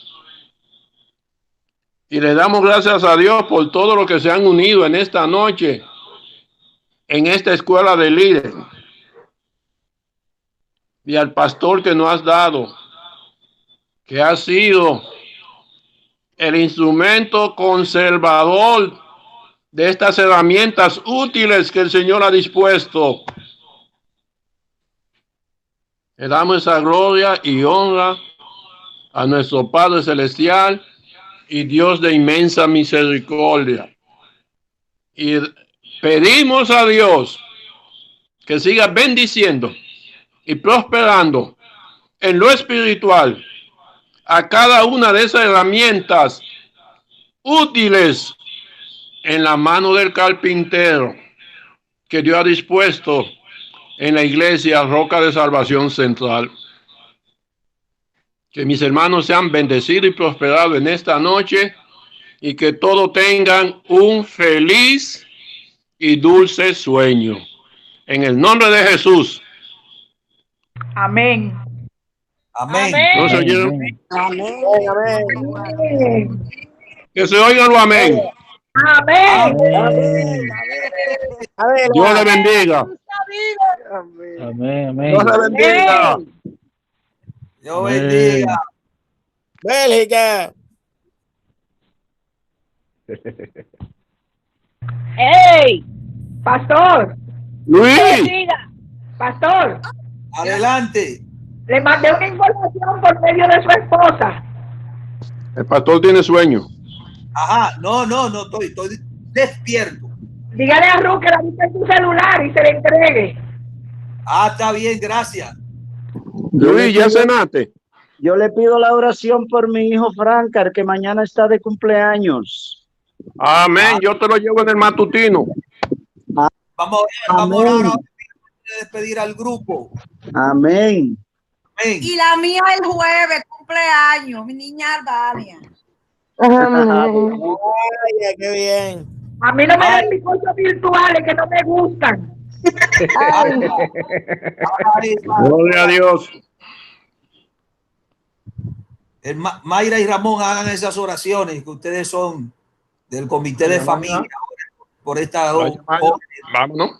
Y le damos gracias a Dios por todo lo que se han unido en esta noche en esta escuela de líderes, y al pastor que nos has dado, que ha sido el instrumento conservador de estas herramientas útiles que el Señor ha dispuesto. Le damos esa gloria y honra a nuestro Padre Celestial y Dios de inmensa misericordia. Y pedimos a Dios que siga bendiciendo y prosperando en lo espiritual a cada una de esas herramientas útiles en la mano del carpintero que Dios ha dispuesto en la Iglesia Roca de Salvación Central. Que mis hermanos sean bendecidos y prosperados en esta noche y que todos tengan un feliz y dulce sueño. En el nombre de Jesús. Amén. Amén. ¿No se oyeron? Amén. Amén. Que se oiga lo amén. Amén. Amén. Amén. Dios le bendiga. Amén, amén. Dios le bendiga. Dios bendiga. Bélgica. ¡Ey! Pastor. Luis. Pastor. Adelante. Le mandé una información por medio de su esposa. El pastor tiene sueño. Ajá, no, estoy despierto. Dígale a Ruth que la busque en su celular y se le entregue. Ah, está bien, gracias. Luis, ¿ya cenaste? Yo le pido la oración por mi hijo Francar, que mañana está de cumpleaños. Amén. Yo te lo llevo en el matutino. Vamos a orar a despedir al grupo. Amén. Amén. Y la mía el jueves, cumpleaños, mi niña Albania. Ay, qué bien. A mí no me dan bizcochos virtuales que no me gustan. Gloria a Dios. Mayra y Ramón, hagan esas oraciones, que ustedes son del comité de familia por esta. Vámonos.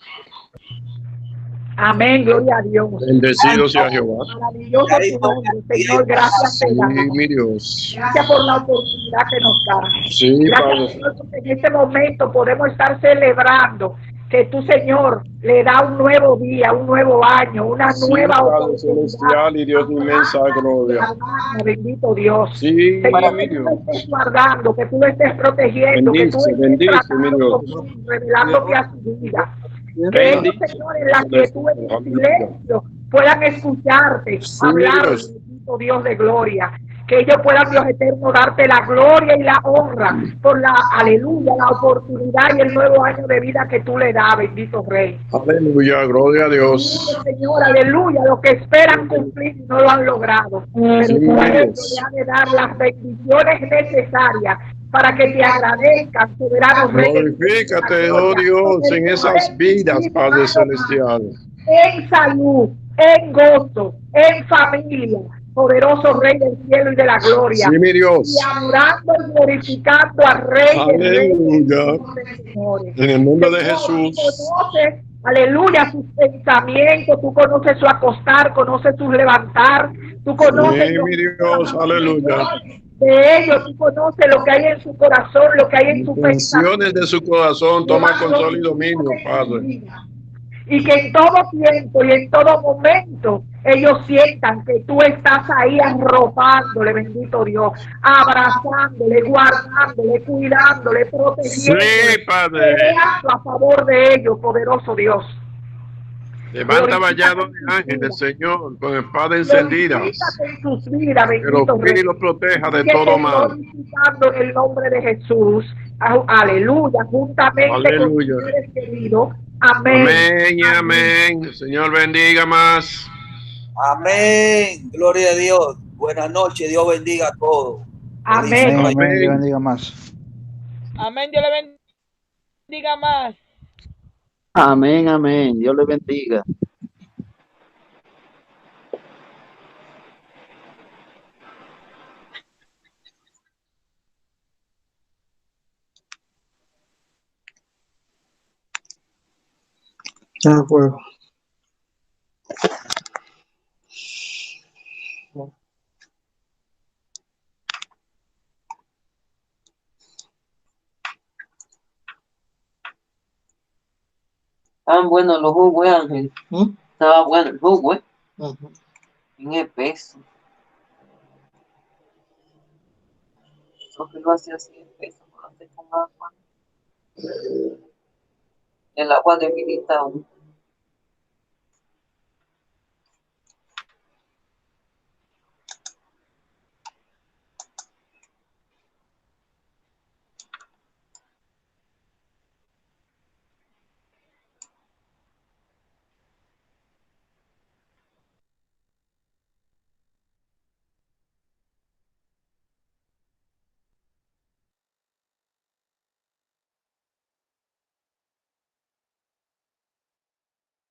Amén, gloria a Dios. Bendecido sea Jehová. Maravilloso tu nombre, Señor, gracias te damos. Sí, mi Dios. Gracias por la oportunidad que nos da. Sí, Gracias, Padre. Señor, porque en este momento podemos estar celebrando que tu Señor le da un nuevo día, un nuevo año, una Sí, nueva Padre oportunidad. celestial y Dios de inmensa gloria. Bendito Dios. Sí, Señor, mi que tú Dios. lo estés guardando, que tú lo estés protegiendo, que tú estés Bendice, mi tratando Dios. con él, revelándote a su vida. Que ellos, Señor, en la quietud, en el silencio, puedan escucharte, hablar, Dios. bendito Dios de gloria. Que ellos puedan, Dios eterno, darte la gloria y la honra por la, aleluya, la oportunidad y el nuevo año de vida que tú le das, bendito Rey. Aleluya, gloria a Dios. Señor, aleluya, los que esperan cumplir y no lo han logrado. Pero Sí, tú eres Dios. le ha de dar las bendiciones necesarias para que te agradezcan, soberano Rey. Glorifícate, oh Dios, en esas vidas, Padre celestial. En salud, en gozo, en familia, poderoso Rey del cielo y de la gloria. Sí, mi Dios. Y adorando y glorificando al Rey de Reyes y Señor de señores. En el nombre de Señor, Jesús. tú conoces, aleluya, sus pensamientos, tú conoces su acostar, conoces su levantar, tú conoces Sí, mi Dios, aleluya. de ellos, tú conoces lo que hay en su corazón, lo que hay en su pensamiento. Intenciones de su corazón, toma control y dominio, Padre. Y que en todo tiempo y en todo momento ellos sientan que tú estás ahí arropándole, bendito Dios, abrazándole, guardándole, cuidándole, protegiéndole, Sí, Padre. peleando a favor de ellos, poderoso Dios. Levanta vallados de ángeles, Señor, con espada encendidas. Glorifícate en sus vidas, Que los bendito cuide Rey. y los proteja de Que todo te mal. glorificando en el nombre de Jesús. Aleluya, juntamente Aleluya. con tus seres queridos. Amén. Amén y amén. El Señor bendiga más. Amén. Gloria a Dios. Buenas noches. Dios bendiga a todos. Amén. Amén, amén. Dios bendiga más. Amén, Dios le bendiga más. Amén, amén. Dios le bendiga. Ya juego. Estaban buenos los jugos, Ángel. Estaba bueno el jugo, bien espeso. Eso que lo hacía así espeso, no lo hace con agua. El agua debilita aún.